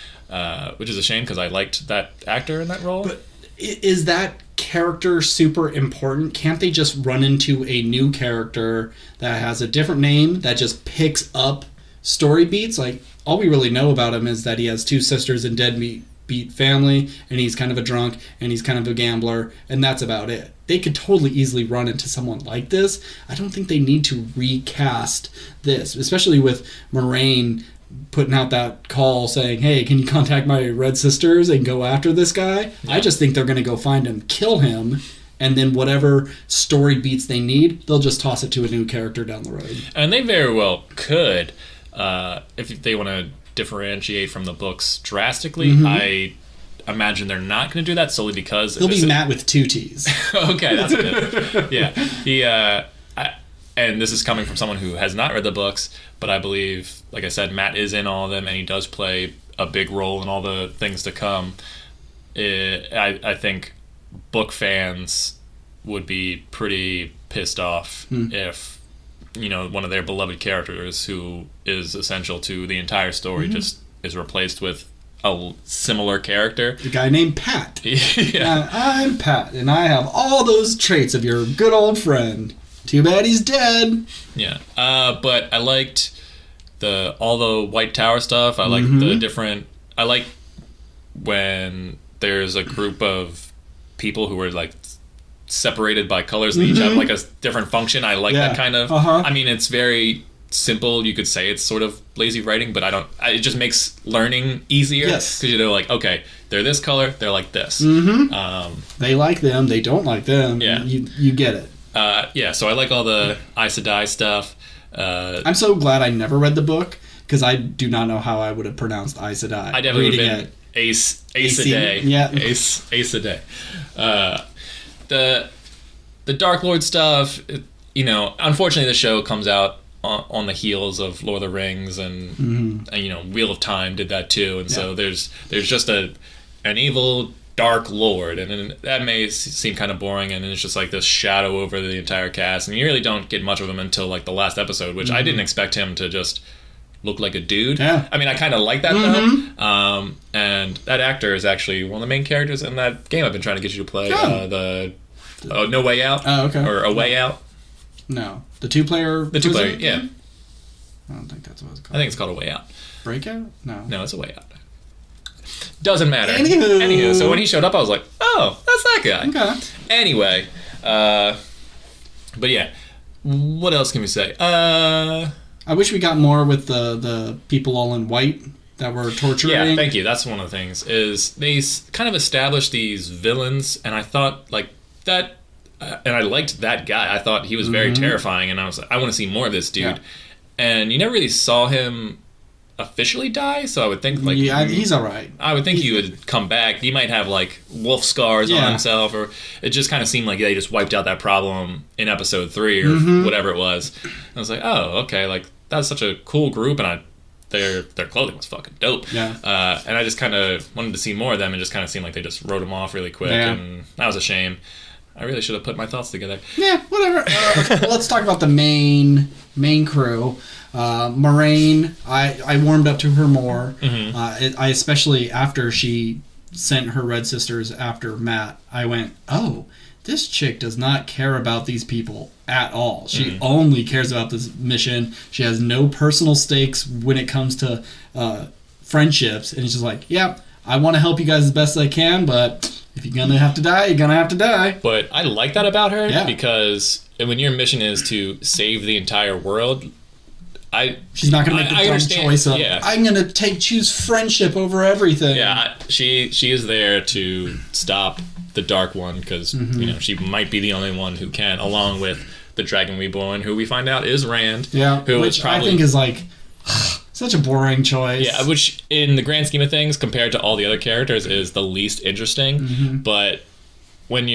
which is a shame because I liked that actor in that role. But is that character super important? Can't they just run into a new character that has a different name that just picks up story beats? Like, all we really know about him is that he has 2 sisters and deadbeat family, and he's kind of a drunk, and he's kind of a gambler, and that's about it. They could totally easily run into someone like this. I don't think they need to recast this, especially with Moraine putting out that call saying, hey, can you contact my red sisters and go after this guy? Yeah. I just think they're going to go find him, kill him, and then whatever story beats they need, they'll just toss it to a new character down the road. And they very well could, if they want to differentiate from the books drastically. I imagine they're not going to do that solely because he'll be Matt with 2 T's. Okay, that's good. Yeah, he and this is coming from someone who has not read the books, but I believe, like I said, Matt is in all of them, and he does play a big role in all the things to come. I think book fans would be pretty pissed off if, one of their beloved characters who is essential to the entire story just is replaced with a similar character. A guy named Pat. Yeah. I'm Pat, and I have all those traits of your good old friend. Too bad he's dead. Yeah. But I liked all the White Tower stuff. I liked the different... I like when there's a group of people who are, like, separated by colors and each have, like, a different function. I like that kind of... I mean, it's very simple. You could say it's sort of lazy writing, but it just makes learning easier. Yes. Because like, okay, they're this color, they're like this. They like them, they don't like them. Yeah. You get it. So I like all the Aes Sedai stuff. I'm so glad I never read the book, because I do not know how I would have pronounced Aes Sedai. I definitely would have been Ace a day. Yeah. Ace a day. The Dark Lord stuff, unfortunately the show comes out on the heels of Lord of the Rings and Wheel of Time did that too, and so there's just an evil Dark Lord, and that may seem kind of boring, and it's just like this shadow over the entire cast, and you really don't get much of him until like the last episode, which I didn't expect him to just look like a dude. Yeah. I mean, I kind of like that though, and that actor is actually one of the main characters in that game I've been trying to get you to play, No Way Out. Oh, okay. Or A Way Out. No. The two-player... The two-player, yeah. I don't think that's what it's called. I think it's called A Way Out. Breakout? No, it's A Way Out. Doesn't matter. Anywho, so when he showed up, I was like, oh, that's that guy. Okay. Anyway, but yeah, what else can we say? I wish we got more with the people all in white that were torturing. Yeah, thank you. That's one of the things, is they kind of established these villains, and I thought, like, that... and I liked that guy. I thought he was very terrifying, and I was like, I want to see more of this dude. Yeah. And you never really saw him officially die, so I would think, like... Yeah, he's alright. I would think he would come back. He might have, like, wolf scars on himself, or... It just kind of seemed like they just wiped out that problem in episode 3, or whatever it was. And I was like, oh, okay, like, that's such a cool group, and their clothing was fucking dope. Yeah. And I just kind of wanted to see more of them, and just kind of seemed like they just wrote them off really quick, and that was a shame. I really should have put my thoughts together. Yeah, whatever. Well, let's talk about the main crew. Moraine, I warmed up to her more. I especially, after she sent her Red Sisters after Matt, I went, oh, this chick does not care about these people at all. She only cares about this mission. She has no personal stakes when it comes to friendships. And it's just like, yeah, I want to help you guys as best I can, but... if you're gonna have to die, you're gonna have to die. But I like that about her, because when your mission is to save the entire world, she's not gonna make the dumb choice of, I'm gonna choose friendship over everything. Yeah, she is there to stop the Dark One, because she might be the only one who can, along with the Dragon Reborn, who we find out is Rand. Yeah, which I think is like... such a boring choice. Yeah, which in the grand scheme of things, compared to all the other characters, is the least interesting. But when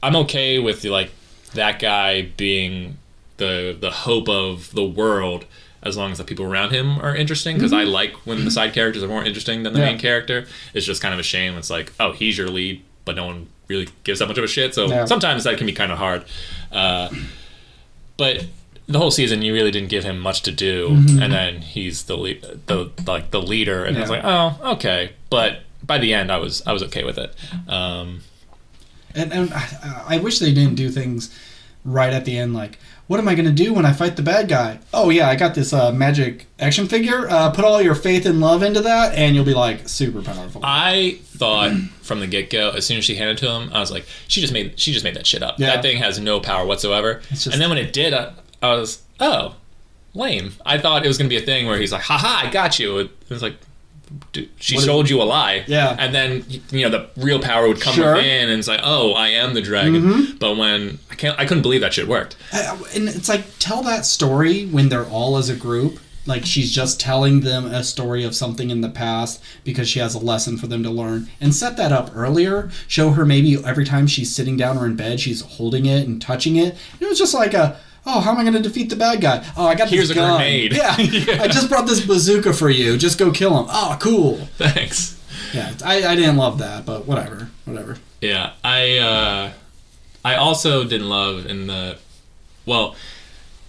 I'm okay with like that guy being the hope of the world, as long as the people around him are interesting. Because I like when the side characters are more interesting than the main character. It's just kind of a shame. It's like, oh, he's your lead, but no one really gives that much of a shit. So sometimes that can be kind of hard. But the whole season, you really didn't give him much to do, and then he's the leader, and I was like, oh, okay. But by the end, I was okay with it. And I wish they didn't do things right at the end, like, what am I going to do when I fight the bad guy? Oh yeah, I got this magic action figure. Put all your faith and love into that, and you'll be like super powerful. I thought from the get go, as soon as she handed it to him, I was like, she just made that shit up. Yeah. That thing has no power whatsoever. And then when it did, I was, oh, lame. I thought it was going to be a thing where he's like, haha, I got you. It was like, dude, she sold you a lie. Yeah. And then, the real power would come within, and it's like, oh, I am the dragon. But when, I couldn't believe that shit worked. And it's like, tell that story when they're all as a group. Like, she's just telling them a story of something in the past because she has a lesson for them to learn. And set that up earlier. Show her maybe every time she's sitting down or in bed, she's holding it and touching it. And it was just like oh, how am I going to defeat the bad guy? Oh, I got this gun. Here's a grenade. Yeah, I just brought this bazooka for you. Just go kill him. Oh, cool. Thanks. Yeah, I didn't love that, but whatever. Yeah, I I also didn't love in the... Well,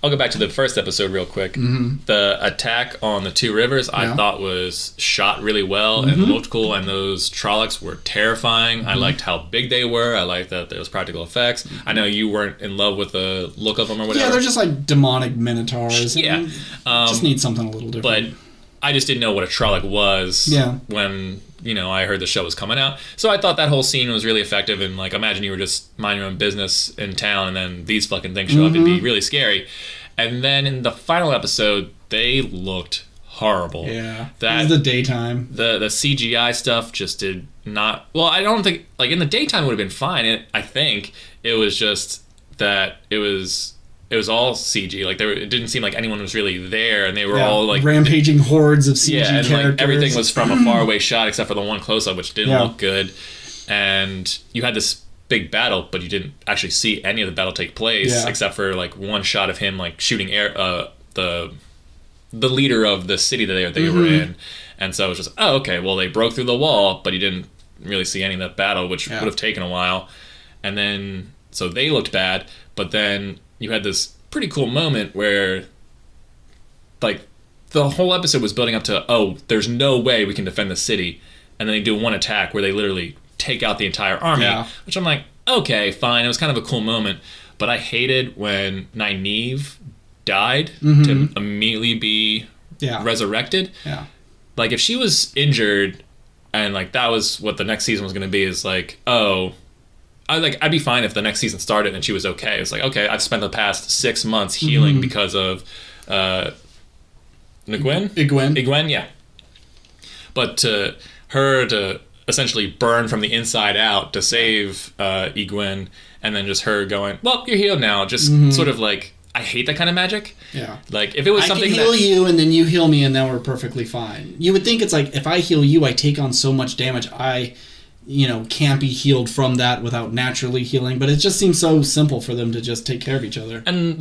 I'll go back to the first episode real quick. The attack on the two rivers I thought was shot really well and looked cool, and those Trollocs were terrifying. I liked how big they were. I liked that there was practical effects. I know you weren't in love with the look of them or whatever. Yeah, they're just like demonic minotaurs. Yeah. Just need something a little different. But I just didn't know what a Trolloc was when, I heard the show was coming out. So I thought that whole scene was really effective, and like, imagine you were just minding your own business in town and then these fucking things show up. It'd be really scary. And then in the final episode, they looked horrible. Yeah. That was the daytime. The CGI stuff just did not... Well, I don't think... Like, in the daytime it would have been fine. I think it was just that it was all CG. Like, it didn't seem like anyone was really there, and they were all like... rampaging hordes of CG and characters. Like, everything was from a faraway shot except for the one close-up, which didn't look good. And you had this big battle, but you didn't actually see any of the battle take place except for like one shot of him like shooting the leader of the city that they were in. And so it was just, oh, okay, well, they broke through the wall, but you didn't really see any of that battle, which would have taken a while. And then so they looked bad, but then you had this pretty cool moment where like the whole episode was building up to, oh, there's no way we can defend the city, and then they do one attack where they literally take out the entire army, which I'm like, okay, fine. It was kind of a cool moment, but I hated when Nynaeve died to immediately be resurrected. Yeah, like if she was injured and like that was what the next season was going to be, is like, oh, I'd be fine if the next season started and she was okay. It's like, okay, I've spent the past 6 months healing because of Egwene, yeah. But her to essentially burn from the inside out to save Egwene, and then just her going, well, you're healed now. Just sort of like, I hate that kind of magic. Yeah. Like, if it was something I can heal you, and then you heal me, and then we're perfectly fine. You would think it's like, if I heal you, I take on so much damage, I, can't be healed from that without naturally healing. But it just seems so simple for them to just take care of each other. And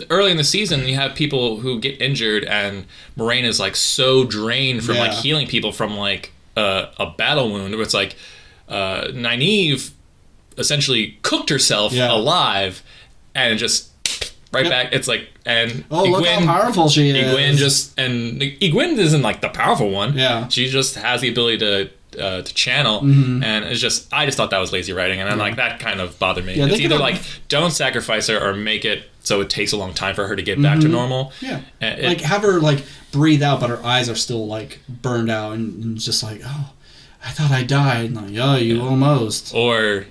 early in the season, you have people who get injured, and Moraine is like so drained from like healing people from like a battle wound, where it's like Nynaeve essentially cooked herself alive, and just back. It's like, and Egwene, look how powerful she is. Egwene isn't like the powerful one. Yeah, she just has the ability to channel, and it's just, I just thought that was lazy writing, and then like that kind of bothered me. It's either like, don't sacrifice her or make it so it takes a long time for her to get back to normal. Yeah, like have her like breathe out, but her eyes are still like burned out, and just like, oh, I thought I died. And like, oh, you almost. Or,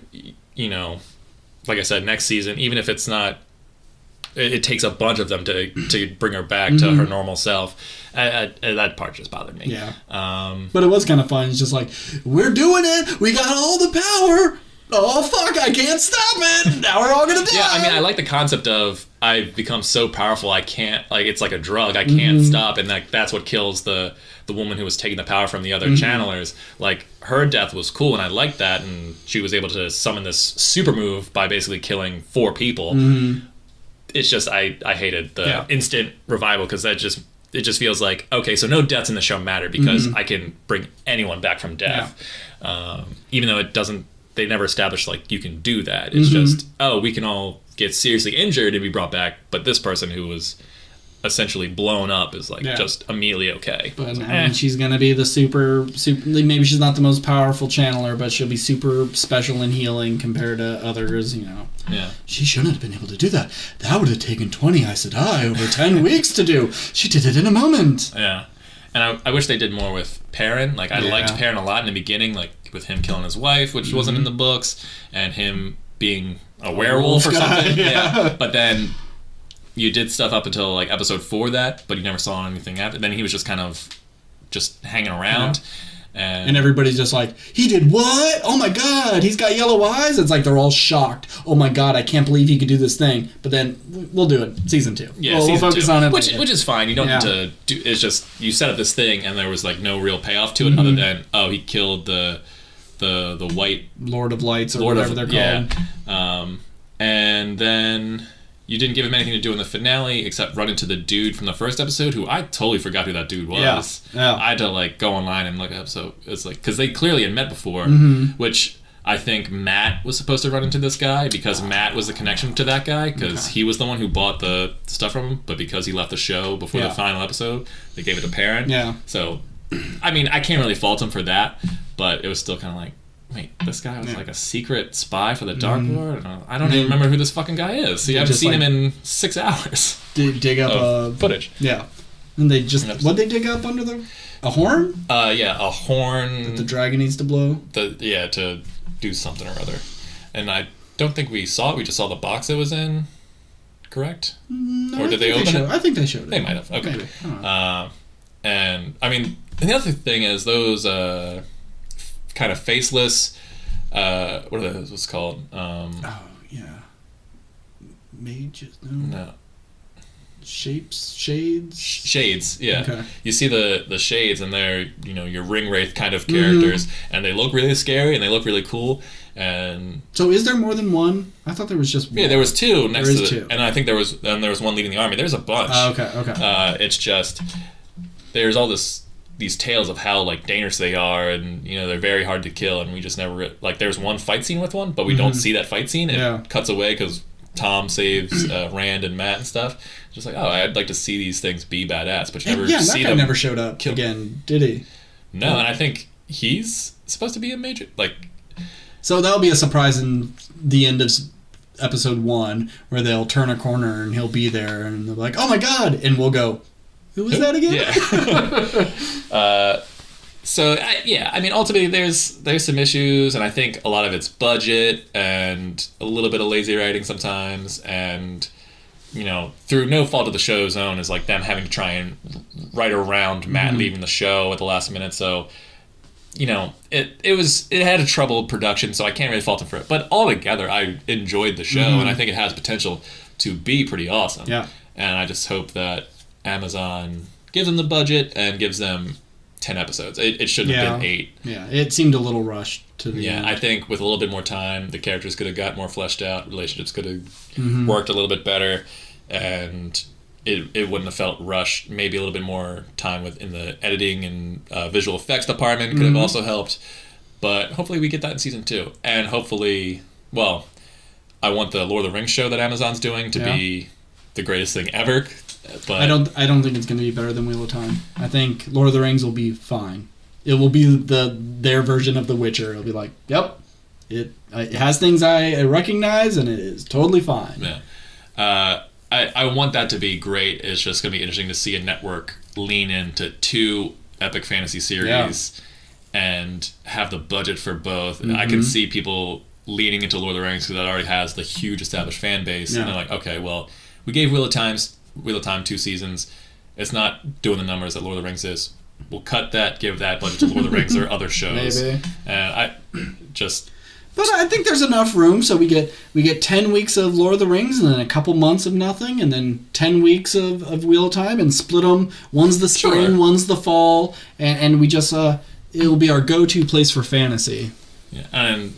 like I said, next season, even if it's not, it takes a bunch of them to bring her back to her normal self. That part just bothered me. Yeah. But it was kind of fun. It's just like, we're doing it. We got all the power. Oh, fuck, I can't stop it. Now we're all going to die. Yeah, I mean, I like the concept of, I've become so powerful, I can't, like, it's like a drug. I can't stop. And that's what kills the woman who was taking the power from the other channelers. Like, her death was cool, and I liked that. And she was able to summon this super move by basically killing 4 people. It's just, I hated the instant revival, because it just feels like, okay, so no deaths in the show matter, because I can bring anyone back from death. Even though it doesn't, they never established like you can do that. It's just, oh, we can all get seriously injured and be brought back, but this person who was essentially blown up is like just immediately okay. But I mean, she's gonna be the super. Maybe she's not the most powerful channeler, but she'll be super special in healing compared to others. Yeah. She shouldn't have been able to do that. That would have taken 20 Aes Sedai over 10 weeks to do. She did it in a moment. Yeah. And I wish they did more with Perrin. Like, I liked Perrin a lot in the beginning, like with him killing his wife, which wasn't in the books, and him being a werewolf or something. Yeah. But then you did stuff up until like episode 4 but you never saw anything after. Then he was just kind of just hanging around. And everybody's just like, he did what? Oh my god, he's got yellow eyes? It's like they're all shocked. Oh my god, I can't believe he could do this thing. But then we'll do it. Season 2. Yeah, we'll focus on it. Which is fine. You don't need to do, it's just, you set up this thing and there was like no real payoff to it other than, oh, he killed the white Lord of Lights or whatever they're called. Yeah. And then you didn't give him anything to do in the finale except run into the dude from the first episode, who I totally forgot who that dude was. Yeah. I had to like go online and look up. So it's like, because they clearly had met before, which I think Matt was supposed to run into this guy because Matt was the connection to that guy because he was the one who bought the stuff from him, but because he left the show before the final episode, they gave it to Perrin. Yeah. So, I mean, I can't really fault him for that, but it was still kind of like, wait, this guy was like a secret spy for the Dark Lord? I don't even remember who this fucking guy is. So you haven't seen him in 6 hours. Dig up footage. Yeah. And they just, what'd they dig up under a horn? Yeah, a horn. That the dragon needs to blow? To do something or other. And I don't think we saw it, we just saw the box it was in, correct? No, or did they open it? I think they showed it. They might have, okay. Maybe. I don't know. And, I mean, and the other thing is those kind of faceless, what are those, what's it called? Oh, yeah. Mages? No. Shapes? Shades? Shades, yeah. Okay. You see the shades, and they're, your ring wraith kind of characters, and they look really scary, and they look really cool, and... So is there more than one? I thought there was just one. Yeah, there was two next to it. Two. And I think there was one leading the army. There's a bunch. Okay. It's just, there's all these tales of how, like, dangerous they are, and, they're very hard to kill, and we just never... Like, there's one fight scene with one, but we don't see that fight scene. It cuts away, because Tom saves Rand and Matt and stuff. Just like, I'd like to see these things be badass, but you never see them. That guy never showed up again, did he? No, and I think he's supposed to be a major, like... So that'll be a surprise in the end of episode 1, where they'll turn a corner and he'll be there, and they'll be like, oh my god! And we'll go, who was that again? Yeah. So, I mean, ultimately, there's some issues, and I think a lot of it's budget, and a little bit of lazy writing sometimes, and... through no fault of the show's own, is like them having to try and write around Matt leaving the show at the last minute. So, it had a troubled production, so I can't really fault them for it. But altogether, I enjoyed the show, and I think it has potential to be pretty awesome. Yeah. And I just hope that Amazon gives them the budget and gives them 10 episodes. It shouldn't have been 8. Yeah, it seemed a little rushed to the end. I think with a little bit more time, the characters could have got more fleshed out, relationships could have worked a little bit better, and it wouldn't have felt rushed. Maybe a little bit more time in the editing and visual effects department could have also helped. But hopefully we get that in season 2. And hopefully, well, I want the Lord of the Rings show that Amazon's doing to be the greatest thing ever. But I don't think it's going to be better than Wheel of Time. I think Lord of the Rings will be fine. It will be their version of The Witcher. It'll be like, yep, it has things I recognize, and it is totally fine. Yeah. I want that to be great. It's just going to be interesting to see a network lean into 2 epic fantasy series and have the budget for both. I can see people leaning into Lord of the Rings because that already has the huge established fan base. And they're like, okay, well, we gave Wheel of Time 2 seasons. It's not doing the numbers that Lord of the Rings is. We'll cut that, give that budget to Lord of the Rings or other shows. Maybe. And But I think there's enough room, so we get 10 weeks of Lord of the Rings, and then a couple months of nothing, and then 10 weeks of Wheel of Time, and split them. One's the spring, one's the fall, and we just it'll be our go-to place for fantasy. Yeah, and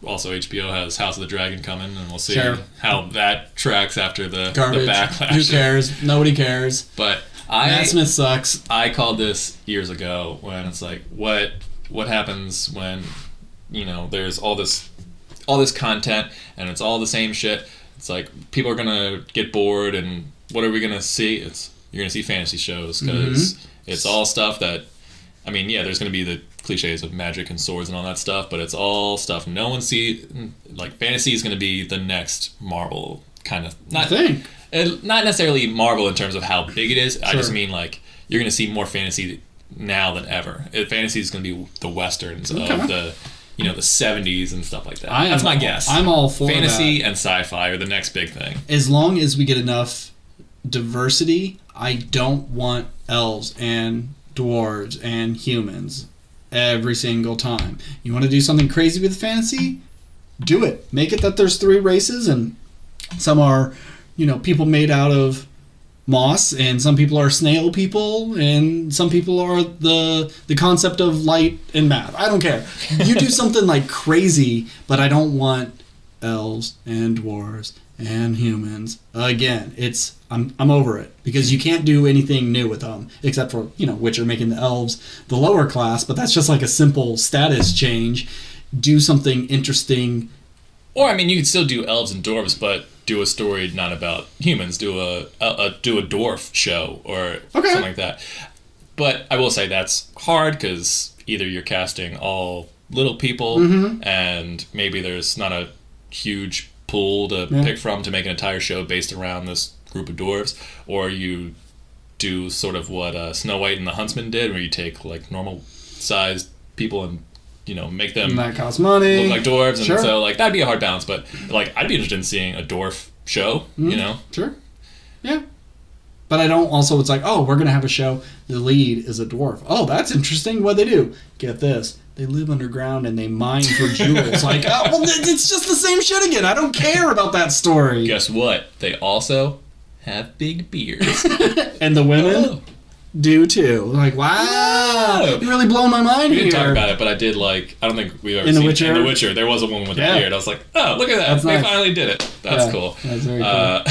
also HBO has House of the Dragon coming, and we'll see how that tracks after the backlash. Who cares? Nobody cares. But Matt Smith sucks. I called this years ago when it's like, what happens when there's all this content and it's all the same shit. It's like people are gonna get bored, and what are we gonna see? You're gonna see fantasy shows because it's all stuff that, I mean, there's gonna be the cliches of magic and swords and all that stuff, but it's all stuff no one sees. Like, fantasy is gonna be the next Marvel kind of. Not necessarily Marvel in terms of how big it is. I just mean, like, you're gonna see more fantasy now than ever. Fantasy is gonna be the westerns of the the 70s and stuff like that. That's my guess. I'm all for fantasy that. and sci-fi are the next big thing. As long as we get enough diversity, I don't want elves and dwarves and humans every single time. You want to do something crazy with fantasy? Do it. Make it that there's 3 races, and some are, people made out of moss, and some people are snail people, and some people are the concept of light and math. I don't care. You do something like crazy, but I don't want elves and dwarves and humans again. I'm over it, because you can't do anything new with them except for Witcher making the elves the lower class, but that's just like a simple status change. do something interesting. Or I mean, you could still do elves and dwarves, but do a story not about humans. Do a dwarf show or something like that. But I will say that's hard because either you're casting all little people, and maybe there's not a huge pool to pick from to make an entire show based around this group of dwarves, or you do sort of what Snow White and the Huntsman did, where you take like normal sized people and make them and that costs money, look like dwarves, and so like that'd be a hard balance. But like I'd be interested in seeing a dwarf show, Sure. Yeah. But I don't also, it's like, oh, we're going to have a show. The lead is a dwarf. Oh, that's interesting. What they do? Get this. They live underground and they mine for jewels. Like, oh, well, it's just the same shit again. I don't care about that story. Guess what? They also have big beards. And the women do too. Like, wow. You're really blowing my mind here. We didn't talk about it, but I did like, I don't think we've ever in seen The Witcher? In The Witcher, there was a woman with a beard. I was like, oh, look at that. That's they nice. finally did it. That's cool. That's very cool.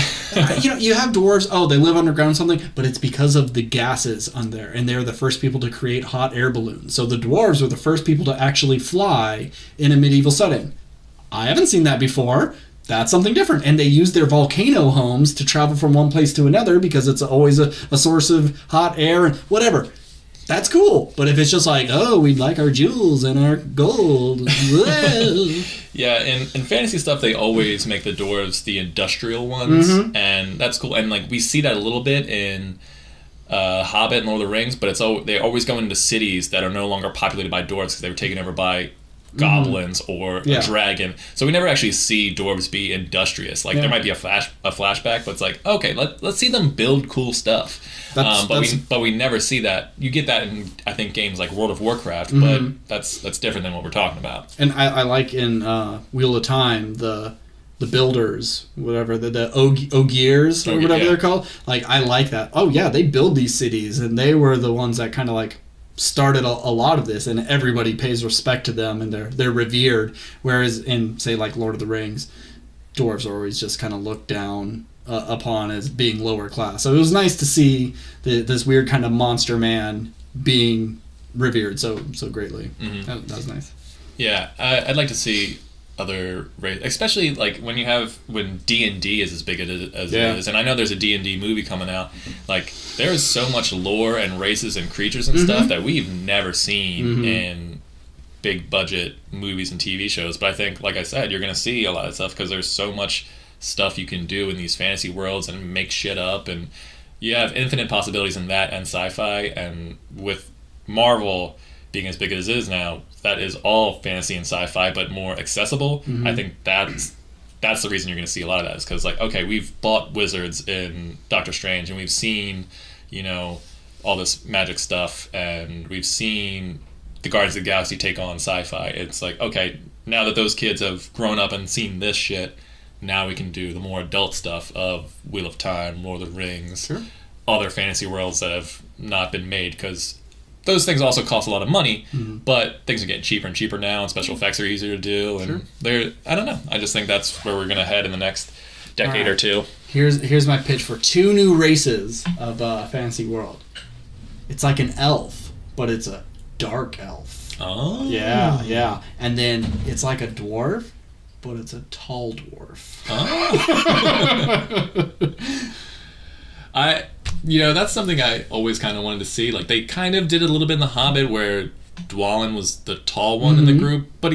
You have dwarves, they live underground or something, but it's because of the gases on there, and they're the first people to create hot air balloons. So the dwarves were the first people to actually fly in a medieval setting. I haven't seen that before. That's something different. And they use their volcano homes to travel from one place to another because it's always a source of hot air and whatever. That's cool. But if it's just like, oh, we'd like our jewels and our gold. Yeah, in fantasy stuff, they always make the dwarves the industrial ones. And that's cool. And like we see that a little bit in Hobbit and Lord of the Rings, but they always go into cities that are no longer populated by dwarves because they were taken over by goblins or a dragon. So we never actually see dwarves be industrious. Like there might be a flashback, but it's like, okay, let's see them build cool stuff. But we never see that. You get that in I think games like World of Warcraft, but that's different than what we're talking about. And I like in Wheel of Time the builders, whatever, the Ogiers or whatever they're called. Like I like that. Oh yeah, they build these cities, and they were the ones that kind of like started a lot of this, and everybody pays respect to them, and they're revered. Whereas in say like Lord of the Rings, dwarves are always just kind of looked down upon as being lower class. So it was nice to see this weird kind of monster man being revered so greatly. That was nice. Yeah, I'd like to see other races, especially like when D&D is as big as it is, and I know there's a D&D movie coming out. Like there is so much lore and races and creatures and stuff that we've never seen in big budget movies and TV shows. But I think, like I said, you're going to see a lot of stuff because there's so much stuff you can do in these fantasy worlds and make shit up, and you have infinite possibilities in that and sci-fi. And with Marvel being as big as it is now, that is all fantasy and sci-fi, but more accessible. I think that's the reason you're going to see a lot of that, is because like, okay, we've bought wizards in Doctor Strange, and we've seen all this magic stuff, and we've seen the Guardians of the Galaxy take on sci-fi. It's like, okay, now that those kids have grown up and seen this shit, now we can do the more adult stuff of Wheel of Time, Lord of the Rings, other fantasy worlds that have not been made, because those things also cost a lot of money, but things are getting cheaper and cheaper now, and special effects are easier to do, and I don't know. I just think that's where we're going to head in the next decade or two. Here's my pitch for 2 new races of fantasy world. It's like an elf, but it's a dark elf. Oh. Yeah. And then it's like a dwarf, but it's a tall dwarf. Oh. That's something I always kind of wanted to see. Like, they kind of did a little bit in The Hobbit, where Dwalin was the tall one in the group, but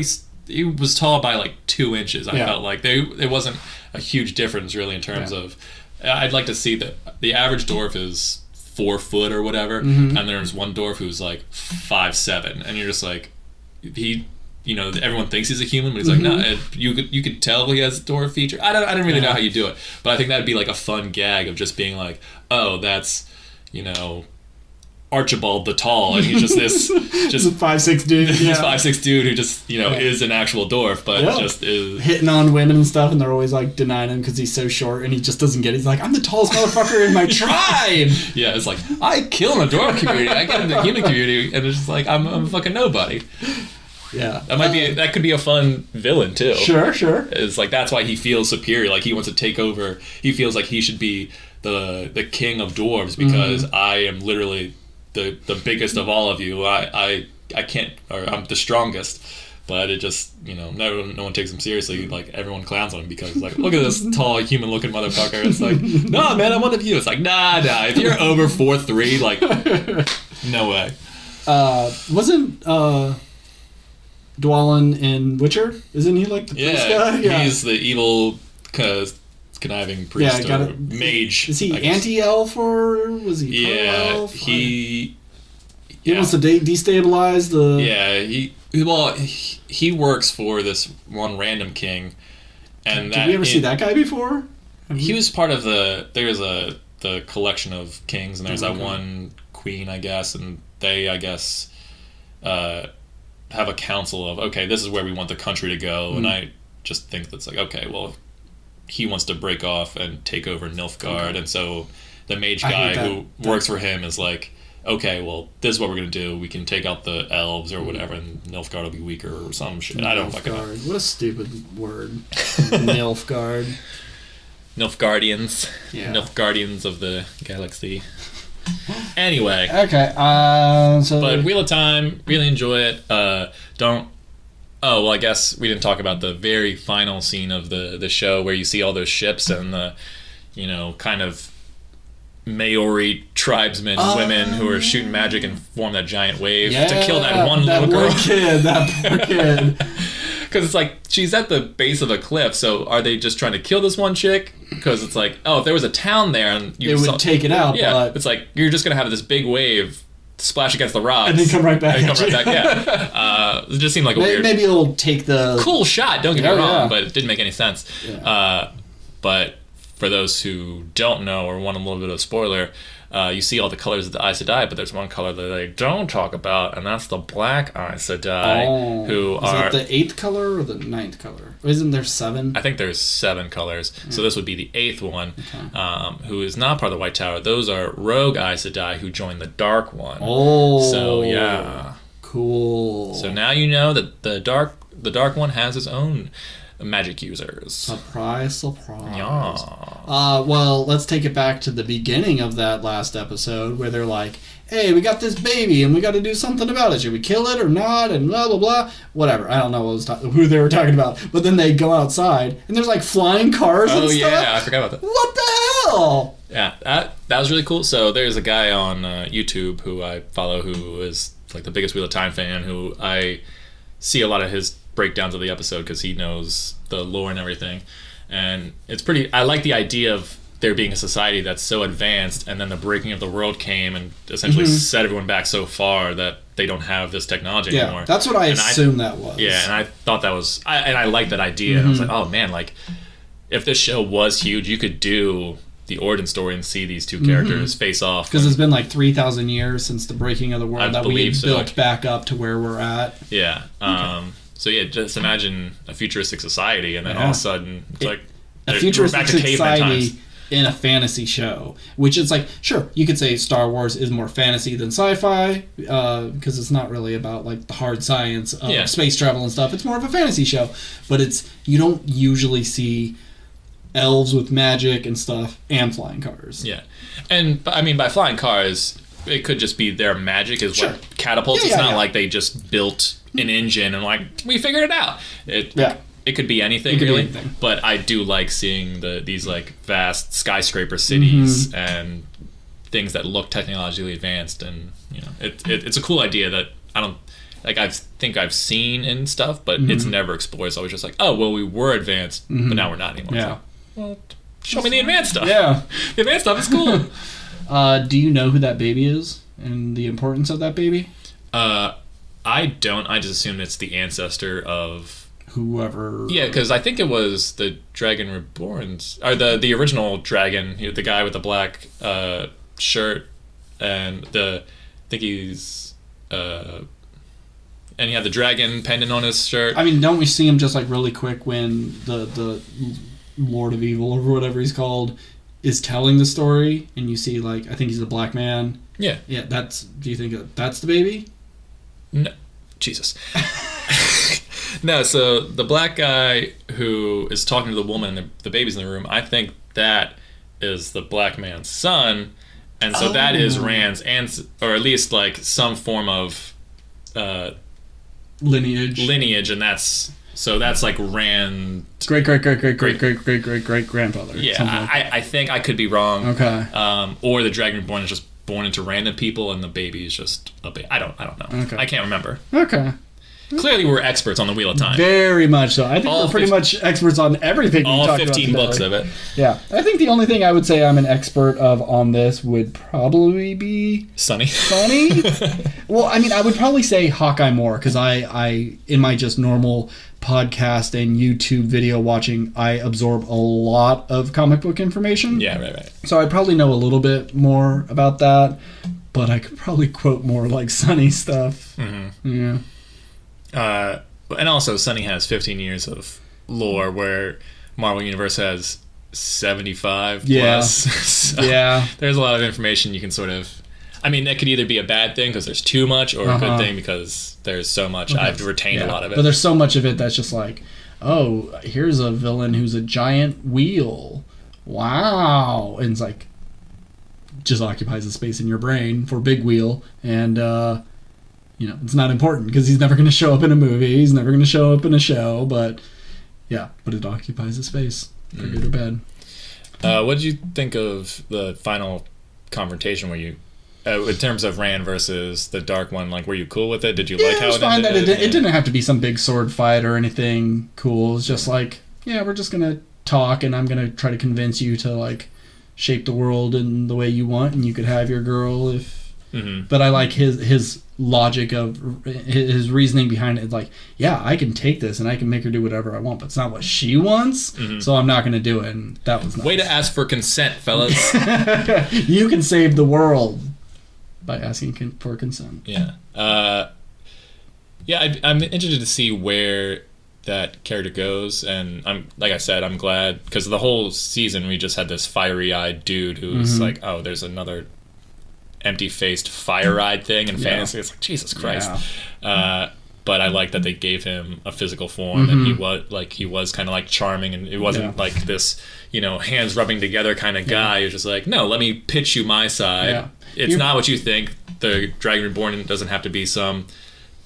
he was tall by like 2 inches. I felt like it wasn't a huge difference really in terms of. I'd like to see that the average dwarf is 4 foot or whatever, and there's one dwarf who's like 5'7", and you're just like, everyone thinks he's a human, but he's like, no. You could tell he has dwarf feature. I don't really know how you do it, but I think that'd be like a fun gag of just being like, oh, that's Archibald the Tall, and he's just this just a 5'6" dude. This 5'6" dude who just is an actual dwarf, but just is hitting on women and stuff, and they're always like denying him because he's so short, and he just doesn't get it. He's like, I'm the tallest motherfucker in my tribe. Yeah, it's like, I kill in the dwarf community, I get in the human community, and it's just like, I'm a fucking nobody. Yeah, that could be a fun villain too. Sure. It's like, that's why he feels superior. Like, he wants to take over. He feels like he should be the king of dwarves because I am literally the biggest of all of you. I can't, or I'm the strongest. but it just, no one takes him seriously. Like, everyone clowns on him because, like, look at this tall, human-looking motherfucker. It's like, no, man, I'm one of you. It's like, nah, if you're over 4'3", like, no way. Wasn't Dwalin in Witcher? Isn't he, like, the priest guy? Yeah, he's the evil, conniving priest or mage. Is he anti-elf or was he elf? He wants to destabilize the... Yeah, he works for this one random king. And did we ever see that guy before? He was part of the collection of kings, and there's that one queen, I guess, and they, I guess, have a council of, okay, this is where we want the country to go, and I just think that's like, okay, well, he wants to break off and take over Nilfgaard, and so the mage guy who works for him is like, okay, well, this is what we're going to do. We can take out the elves or whatever, and Nilfgaard will be weaker or some shit. I don't fucking know. What a stupid word. Nilfgaard. Nilfgaardians. Yeah. Nilfgaardians of the galaxy. Anyway. Okay, But Wheel of Time, really enjoy it. I guess we didn't talk about the very final scene of the show where you see all those ships and the, kind of Maori tribesmen women who are shooting magic and form that giant wave to kill that one little girl. That poor kid. Because it's like, she's at the base of a cliff, so are they just trying to kill this one chick? Because it's like, if there was a town there and it would take it out. Yeah, but... it's like, you're just going to have this big wave splash against the rocks. And then come right back. It just seemed like a weird... Maybe it'll take the... Cool shot, don't get me wrong, but it didn't make any sense. Yeah. But for those who don't know or want a little bit of a spoiler, you see all the colors of the Aes Sedai, but there's one color that they don't talk about, and that's the black Aes Sedai, who are... Is that the 8th color or the 9th color? Isn't there 7? I think there's 7 colors, so this would be the 8th one, who is not part of the White Tower. Those are rogue Aes Sedai who joined the Dark One. Oh. So, yeah. Cool. So now you know that the Dark One has his own magic users. Surprise. Yeah. Well, let's take it back to the beginning of that last episode where they're like, hey, we got this baby and we got to do something about it. Should we kill it or not? And blah, blah, blah. Whatever. I don't know who they were talking about. But then they go outside and there's like flying cars and stuff. Oh, yeah. I forgot about that. What the hell? Yeah, that was really cool. So there's a guy on YouTube who I follow who is like the biggest Wheel of Time fan, who I see a lot of his breakdowns of the episode because he knows the lore and everything, and it's pretty. I like the idea of there being a society that's so advanced, and then the breaking of the world came and essentially set everyone back so far that they don't have this technology anymore. That's what I assumed that was. Yeah, and I thought that was, and I liked that idea. And I was like, oh man, like if this show was huge, you could do the origin story and see these two characters face off. Because it's been like 3,000 years since the breaking of the world that we built back up to where we're at. Yeah. So yeah, just imagine a futuristic society, and then all of a sudden it's like a futuristic society in a fantasy show. Which is like, sure, you could say Star Wars is more fantasy than sci-fi, because it's not really about like the hard science of space travel and stuff. It's more of a fantasy show, but you don't usually see elves with magic and stuff and flying cars. Yeah, and I mean by flying cars, it could just be their magic is what catapults. It's not like they just built an engine and like we figured it out. It could be anything really. But I do like seeing these like vast skyscraper cities and things that look technologically advanced, and it's a cool idea that I think I've seen in stuff, but it's never explored. It's always just like, oh well, we were advanced, but now we're not anymore. Yeah. Well, show me the advanced stuff. Yeah. The advanced stuff is cool. Do you know who that baby is and the importance of that baby? I don't. I just assume it's the ancestor of whoever. Yeah, because I think it was the Dragon Reborn's, or the original dragon, the guy with the black shirt, and I think he's and he had the dragon pendant on his shirt. I mean, don't we see him just like really quick when the Lord of Evil or whatever he's called is telling the story, and you see like, I think he's a black man. Yeah. Yeah. Do you think that's the baby? No, Jesus. No, so the black guy who is talking to the woman and the baby's in the room, I think that is the black man's son, and so that is Rand's or at least like some form of lineage, and that's like Rand great grandfather. Yeah, I think I could be wrong. Okay. Or the Dragonborn is just born into random people, and the baby is just a baby. I don't know. Okay. I can't remember. Okay. Clearly, we're experts on the Wheel of Time. Very much so. I think we're pretty much experts on everything. All we 15 books of it. Yeah, I think the only thing I would say I'm an expert of on this would probably be Sunny. Well, I mean, I would probably say Hawkeye more because I in my just normal podcast and YouTube video watching, I absorb a lot of comic book information. Yeah, right. So I probably know a little bit more about that, but I could probably quote more like Sunny stuff. Mm-hmm. Yeah. And also, Sunny has 15 years of lore, where Marvel Universe has 75 plus. So there's a lot of information you can sort of... I mean, that could either be a bad thing because there's too much, or a good thing because there's so much. I've retained a lot of it. But there's so much of it that's just like, oh, here's a villain who's a giant wheel. Wow. And it's like, just occupies the space in your brain for Big Wheel. And, it's not important because he's never going to show up in a movie. He's never going to show up in a show. But it occupies the space for good or bad. What did you think of the final confrontation where you, in terms of Rand versus the Dark One, like, were you cool with it? Did you like how it ended? It didn't have to be some big sword fight or anything cool. It's just like, we're just going to talk and I'm going to try to convince you to, like, shape the world in the way you want and you could have your girl if... Mm-hmm. But I like his logic of his reasoning behind it. It's like, I can take this and I can make her do whatever I want, but it's not what she wants, so I'm not going to do it. And that was nice. Way to ask for consent, fellas. You can save the world by asking for consent. Yeah. I'm interested to see where that character goes, and I'm glad because the whole season we just had this fiery-eyed dude who's like, oh, there's another empty-faced fire-eyed thing in fantasy. It's like, Jesus Christ. But I like that they gave him a physical form, and he was kind of like charming, and it wasn't like this, hands rubbing together kind of guy. You're just like, no, let me pitch you my side. It's not what you think. The Dragon Reborn doesn't have to be some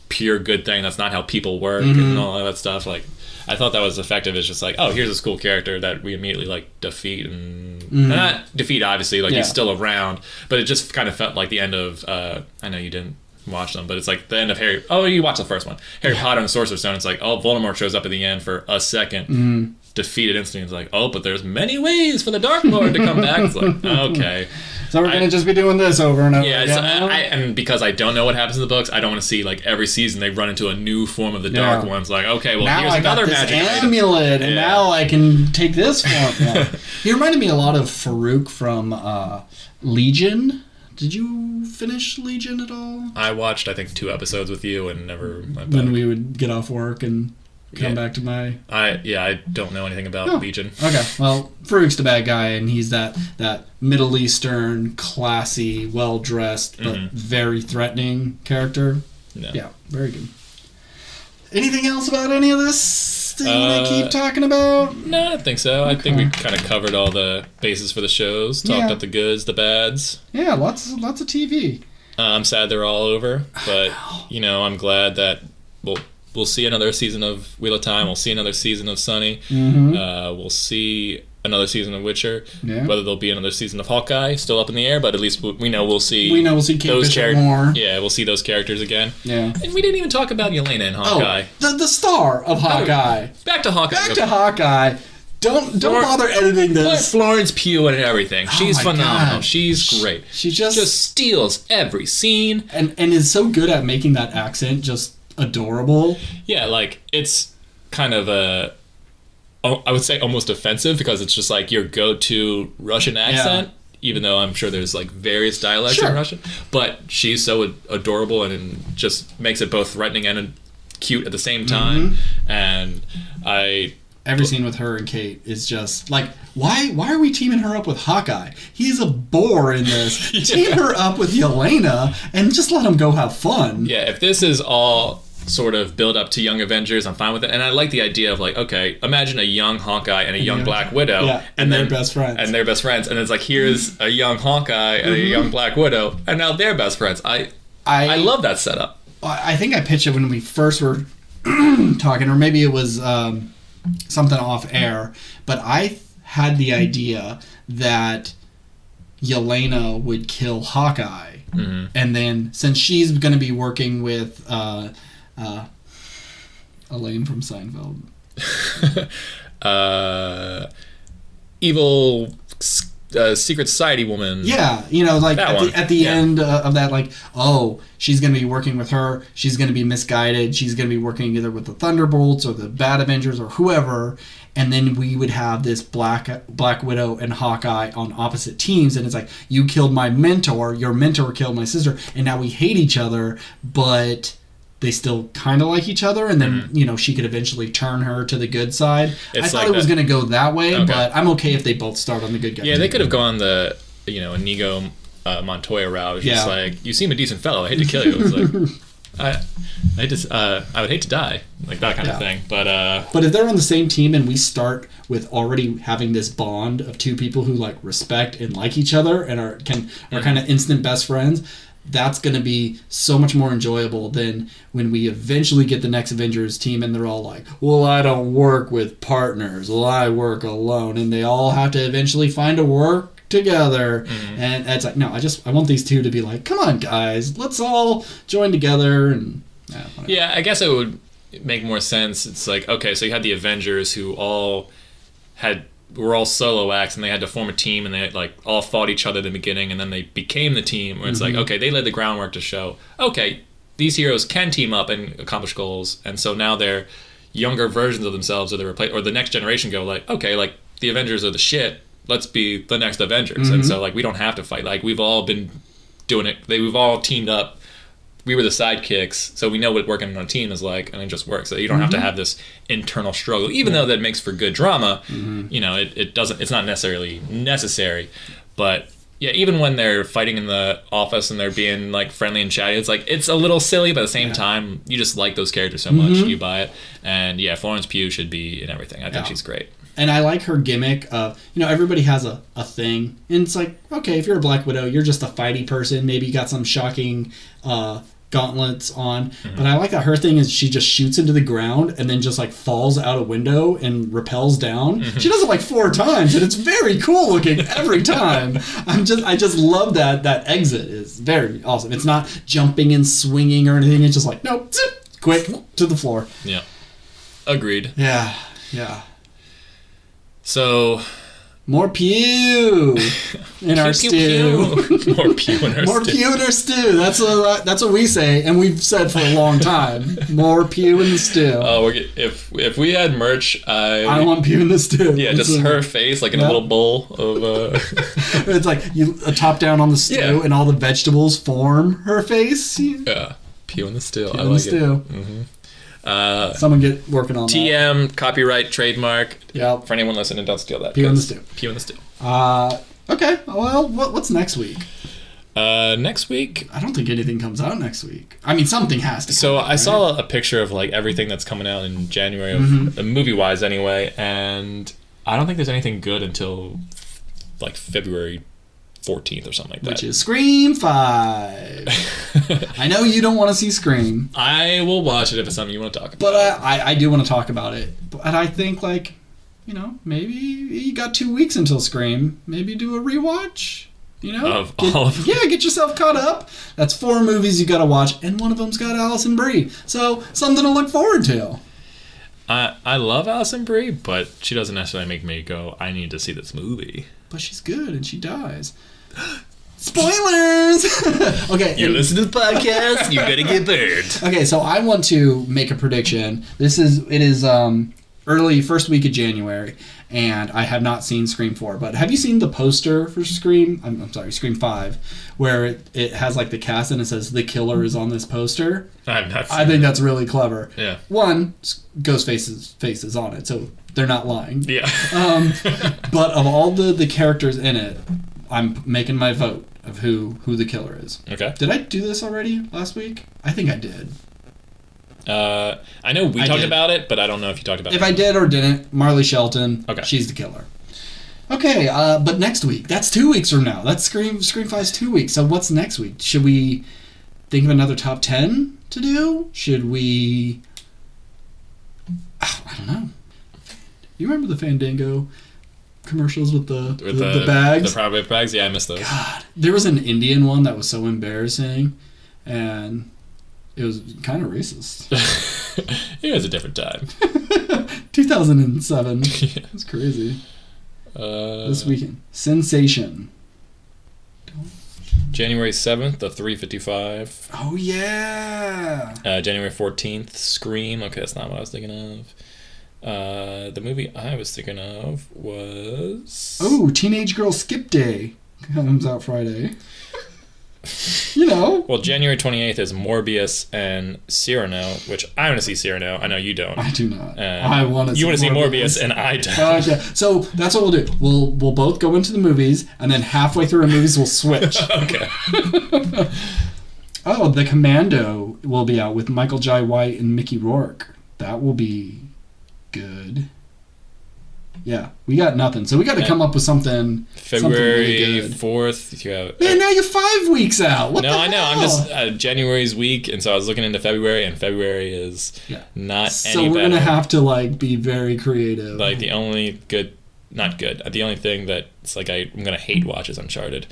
pure good thing. That's not how people work and all that stuff. Like, I thought that was effective. It's just like, oh, here's this cool character that we immediately like defeat and not defeat, obviously, like he's still around, but it just kind of felt like the end of I know you didn't watch them, but it's like the end of you watched the first one, Harry Potter and the Sorcerer's Stone. It's like, oh, Voldemort shows up at the end for a second, defeated instantly. It's like, oh, but there's many ways for the Dark Lord to come back. It's like, okay, so we're gonna just be doing this over and over. And because I don't know what happens in the books, I don't want to see like every season they run into a new form of the Dark Ones. Like, okay, well, now here's another magic amulet, and now I can take this form. He reminded me a lot of Farouk from Legion. Did you finish Legion at all? I watched, I think, 2 episodes with you and never went back. When we would get off work and come back to my... I don't know anything about Legion. Okay, well, Farouk's the bad guy, and he's that Middle Eastern, classy, well-dressed, but very threatening character. Yeah, very good. Anything else about any of this that you want to keep talking about? No, I don't think so. Okay. I think we kind of covered all the bases for the shows, talked up the goods, the bads. Yeah, lots of TV. I'm sad they're all over, but I'm glad that we'll see another season of Wheel of Time. We'll see another season of Sunny. We'll see another season of Witcher. Yeah. Whether there'll be another season of Hawkeye, still up in the air, but at least we know we'll see. We know we'll see Kate Bishop more. Yeah, we'll see those characters again. Yeah. And we didn't even talk about Yelena in Hawkeye. Oh, the star of Hawkeye. Back to Hawkeye. Don't bother editing this. Florence Pugh and everything. She's phenomenal. God. She's great. She just steals every scene and is so good at making that accent just adorable. Yeah, like it's kind of I would say almost offensive because it's just like your go-to Russian accent, even though I'm sure there's like various dialects in Russian. But she's so adorable and just makes it both threatening and cute at the same time. And every scene with her and Kate is just like, why are we teaming her up with Hawkeye? He's a bore in this. Team her up with Yelena and just let him go have fun. Yeah, if this is all sort of build up to Young Avengers, I'm fine with it. And I like the idea of like, okay, imagine a young Hawkeye and a young Black Widow. And they're best friends. And they're best friends. And it's like, here's a young Hawkeye and a young Black Widow, and now they're best friends. I love that setup. I think I pitched it when we first were talking, or maybe it was something off air, but I had the idea that Yelena would kill Hawkeye, and then since she's going to be working with Elaine from Seinfeld, evil secret society woman. Yeah, like at the end of that, like, oh, she's going to be working with her. She's going to be misguided. She's going to be working either with the Thunderbolts or the Bad Avengers or whoever. And then we would have this Black Widow and Hawkeye on opposite teams. And it's like, you killed my mentor. Your mentor killed my sister. And now we hate each other, but they still kind of like each other, and then she could eventually turn her to the good side. I thought it was going to go that way, but I'm okay if they both start on the good guy. Yeah, they could have gone the Inigo Montoya route. It's just like, you seem a decent fellow. I hate to kill you. It's like, I would hate to die, like that kind of thing. But if they're on the same team and we start with already having this bond of two people who like respect and like each other and are kind of instant best friends. That's going to be so much more enjoyable than when we eventually get the next Avengers team and they're all like, well, I don't work with partners. Well, I work alone. And they all have to eventually find a work together. And it's like, no, I want these two to be like, come on, guys, let's all join together. And yeah, I guess it would make more sense. It's like, okay, so you had the Avengers who were all solo acts, and they had to form a team, and they like all fought each other in the beginning, and then they became the team where it's like, okay, they laid the groundwork to show, okay, these heroes can team up and accomplish goals, and so now they're younger versions of themselves, or the next generation go like, okay, like the Avengers are the shit, let's be the next Avengers. And so like we don't have to fight, like we've all been doing it, we've all teamed up. We were the sidekicks, so we know what working on a team is like, and it just works. So you don't have to have this internal struggle, even though that makes for good drama. It doesn't. It's not necessarily necessary, but yeah, even when they're fighting in the office and they're being like friendly and chatty, it's like it's a little silly, but at the same time, you just like those characters so much, you buy it. And yeah, Florence Pugh should be in everything. I think she's great. And I like her gimmick of, everybody has a thing. And it's like, okay, if you're a Black Widow, you're just a fighty person. Maybe you got some shocking gauntlets on. But I like that her thing is she just shoots into the ground and then just like falls out a window and rappels down. She does it like 4 times, and it's very cool looking every time. I just love that exit is very awesome. It's not jumping and swinging or anything. It's just like, nope, zip, quick to the floor. Yeah. Agreed. Yeah. So, more pew in our stew. More pew in our stew. More pew in our stew. That's what we say, and we've said for a long time. More pew in the stew. Oh, if we had merch, I want pew in the stew. Yeah, just her face, like in a little bowl of. It's like a top down on the stew, and all the vegetables form her face. Yeah, pew in the stew. Pew in the stew. Someone get working on TM, that. copyright, trademark. Yep. For anyone listening, don't steal that. Pew in the stew. Pew in the stew. Okay. Well, what's next week? Next week? I don't think anything comes out next week. I mean, something has to come So out, I saw a picture of like everything that's coming out in January, movie-wise anyway, and I don't think there's anything good until like February 14th or something like that. Which is Scream 5. I know you don't want to see Scream. I will watch it if it's something you want to talk about. But I do want to talk about it. But I think, like, maybe you got 2 weeks until Scream. Maybe do a rewatch. Get yourself caught up. That's 4 movies you got to watch, and one of them's got Alison Brie. So, something to look forward to. I love Alison Brie, but she doesn't necessarily make me go, I need to see this movie. But she's good, and she dies. Spoilers! Okay. You listen to the podcast, you're gonna get burned. Okay, so I want to make a prediction. It is early first week of January, and I have not seen Scream 4. But have you seen the poster for Scream? I'm sorry, Scream 5, where it has like the cast and it says the killer is on this poster. I have not seen I think that's really clever. Yeah. One, Ghostface's face is on it, so they're not lying. Yeah. But of all the characters in it, I'm making my vote of who the killer is. Okay. Did I do this already last week? I think I did. I know we talked about it, but I don't know if you talked about it. If I did or didn't, Marley Shelton. Okay. She's the killer. Okay, but next week. That's 2 weeks from now. That's Scream 5's 2 weeks. So what's next week? Should we think of another top 10? to do? Should we... I don't know. You remember the Fandango commercials with the bags? The private bags? Yeah, I missed those. God. There was an Indian one that was so embarrassing, and it was kind of racist. It was a different time. 2007. It was crazy. This weekend. Sensation. January 7th, the 355. Oh, yeah. January 14th, Scream. Okay, that's not what I was thinking of. The movie I was thinking of was... Oh, Teenage Girl Skip Day comes out Friday. You know. Well, January 28th is Morbius and Cyrano, which I want to see Cyrano. I know you don't. I do not. I want to see Morbius. You want to see Morbius, and I don't. Okay. So that's what we'll do. We'll both go into the movies, and then halfway through the movies, we'll switch. Okay. Oh, The Commando will be out with Michael Jai White and Mickey Rourke. That will be good. Yeah, we got nothing. So we got to come up with something. February something really 4th. You have, Man, now you're 5 weeks out. What the hell? I know. I'm just January's week, and so I was looking into February, and February is not so any better. So we're gonna have to be very creative. Like the only good, not good. The only thing that's like I'm gonna hate watch is Uncharted.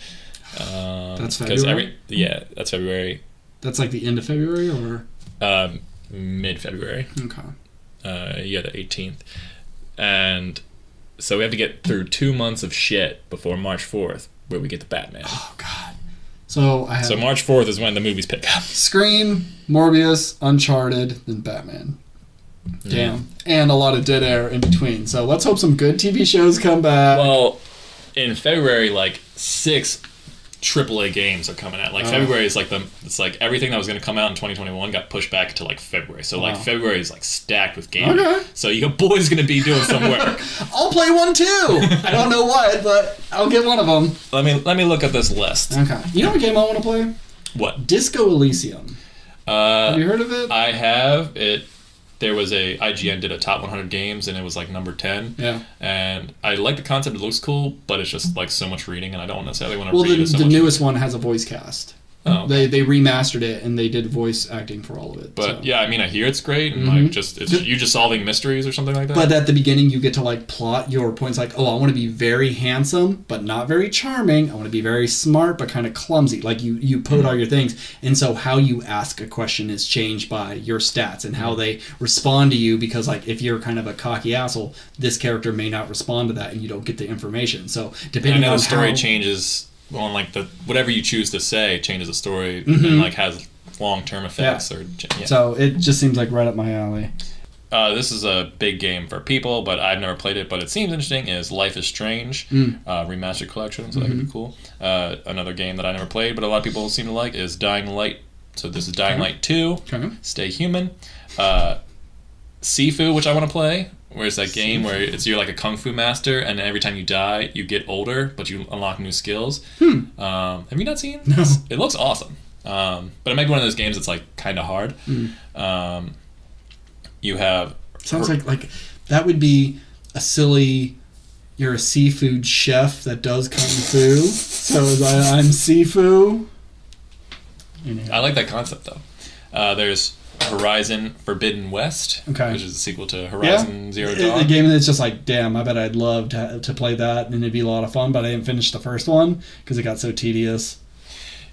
That's February. That's February. That's like the end of February, or mid-February. Okay. The 18th, and so we have to get through 2 months of shit before March 4th, where we get the Batman. Oh God. So March 4th is when the movies pick up. Scream, Morbius, Uncharted, then Batman. Damn. And a lot of dead air in between. So let's hope some good TV shows come back. Well, in February, 6 AAA games are coming out. February is it's everything that was going to come out in 2021 got pushed back to February. So February is stacked with games. Okay. So your boy's going to be doing some work. I'll play one too. I don't know what, but I'll get one of them. Let me look at this list. Okay. You know what game I want to play? What? Disco Elysium. Have you heard of it? I have. There was IGN did a top 100 games, and it was number 10. Yeah. And I like the concept; it looks cool, but it's just so much reading, and I don't necessarily want to read it so the much. newest one has a voice cast. Oh, okay. They remastered it, and they did voice acting for all of it. But yeah, I hear it's great, and you just solving mysteries or something like that. But at the beginning, you get to plot your points. I want to be very handsome, but not very charming. I want to be very smart, but kind of clumsy. You put all your things, and so how you ask a question is changed by your stats and how they respond to you. Because if you're kind of a cocky asshole, this character may not respond to that, and you don't get the information. So depending on the story how... changes. On whatever you choose to say changes the story and has long-term effects. Yeah. So it just seems right up my alley. This is a big game for people, but I've never played it, but it seems interesting, is Life is Strange remastered collection, so that could be cool. Another game that I never played, but a lot of people seem to like, is Dying Light. So this is Dying Light 2, Stay Human. Sifu, which I want to play. Where it's that game where you're like a kung fu master, and every time you die, you get older, but you unlock new skills. Have you not seen this? No. It looks awesome. But it might be one of those games that's kind of hard. You have... Sounds like that would be a silly... You're a seafood chef that does kung fu. So I'm Sifu. I like that concept, though. There's... Horizon Forbidden West, which is a sequel to Horizon Zero Dawn. A game that's just damn, I bet I'd love to play that, and it'd be a lot of fun, but I didn't finish the first one because it got so tedious.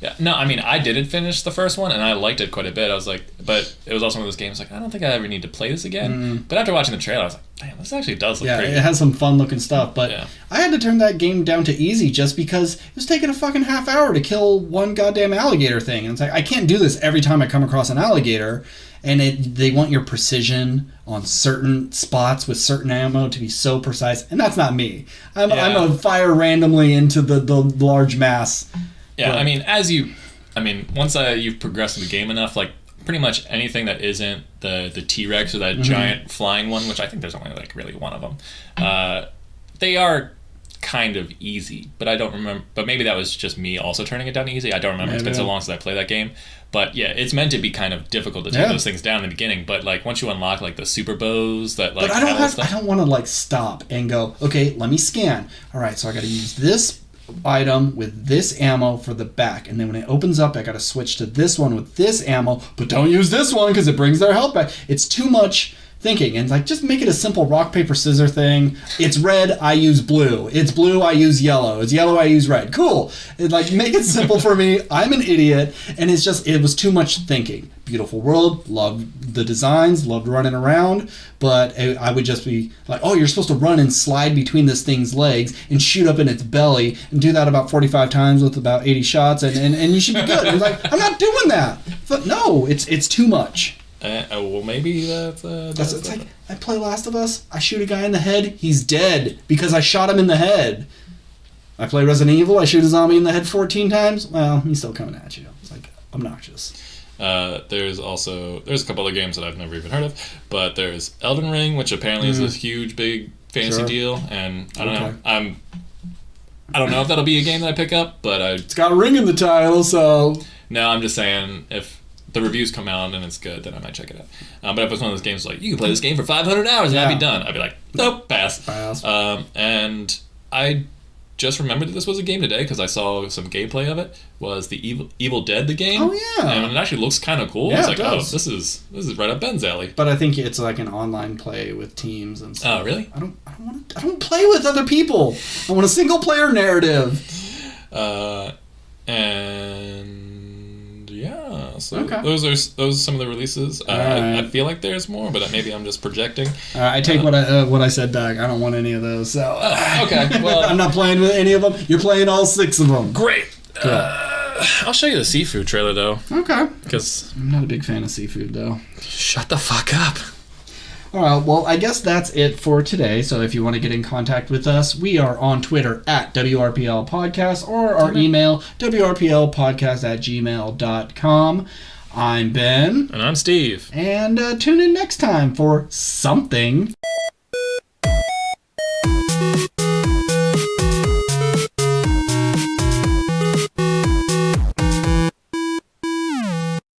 Yeah, no, I didn't finish the first one, and I liked it quite a bit. I was but it was also one of those games I don't think I ever need to play this again. But after watching the trailer, I was damn, this actually does look great. It has some fun looking stuff, but I had to turn that game down to easy just because it was taking a fucking half hour to kill one goddamn alligator thing. And it's I can't do this every time I come across an alligator, and they want your precision on certain spots with certain ammo to be so precise, and that's not me. I'm a fire randomly into the large mass. Yeah, once you've progressed in the game enough, pretty much anything that isn't the T-Rex or that giant flying one, which I think there's only really one of them, they are kind of easy, but I don't remember. But maybe that was just me also turning it down to easy. I don't remember. It's been so long since I played that game. But yeah, it's meant to be kind of difficult to take those things down in the beginning. But once you unlock the super bows, that I don't want to stop and go, okay, let me scan. All right, so I got to use this item with this ammo for the back, and then when it opens up I gotta switch to this one with this ammo, but don't use this one because it brings their health back. It's too much thinking, and like just make it a simple rock paper scissors thing. It's red, I use blue. It's blue, I use yellow. It's yellow, I use red. Cool. Like make it simple for me. I'm an idiot, and it was too much thinking. Beautiful world, loved the designs, loved running around, but I would just be like, oh, you're supposed to run and slide between this thing's legs and shoot up in its belly and do that about 45 times with about 80 shots, and you should be good. And like, I'm not doing that. But no, it's too much. Well, maybe that's it's like, I play Last of Us, I shoot a guy in the head, he's dead because I shot him in the head. I play Resident Evil, I shoot a zombie in the head 14 times, well, he's still coming at you. It's like, obnoxious. There's a couple other games that I've never even heard of, but there's Elden Ring, which apparently is a huge, big fantasy deal, and I don't know. I don't know if that'll be a game that I pick up, but it's got a ring in the title, so... No, I'm just saying, if the reviews come out and it's good, then I might check it out. But if it's one of those games like, you can play this game for 500 hours and I'd be done, I'd be like, nope, pass. And I just remembered that this was a game today because I saw some gameplay of it. Was the Evil Dead the game? Oh yeah, and it actually looks kind of cool. Yeah, it's like, it does. oh, this is right up Ben's alley. But I think it's like an online play with teams and stuff. Oh really? I don't play with other people. I want a single player narrative. And yeah, so okay. those are some of the releases. I feel like there's more, but maybe I'm just projecting. I take what I said back. I don't want any of those. So okay, well, I'm not playing with any of them. You're playing all 6 of them. Great. I'll show you the seafood trailer though. Okay. Because I'm not a big fan of seafood though. Shut the fuck up. All right, well, I guess that's it for today. So if you want to get in contact with us, we are on Twitter at WRPL Podcast or our email, WRPLpodcast@gmail.com. I'm Ben. And I'm Steve. And tune in next time for something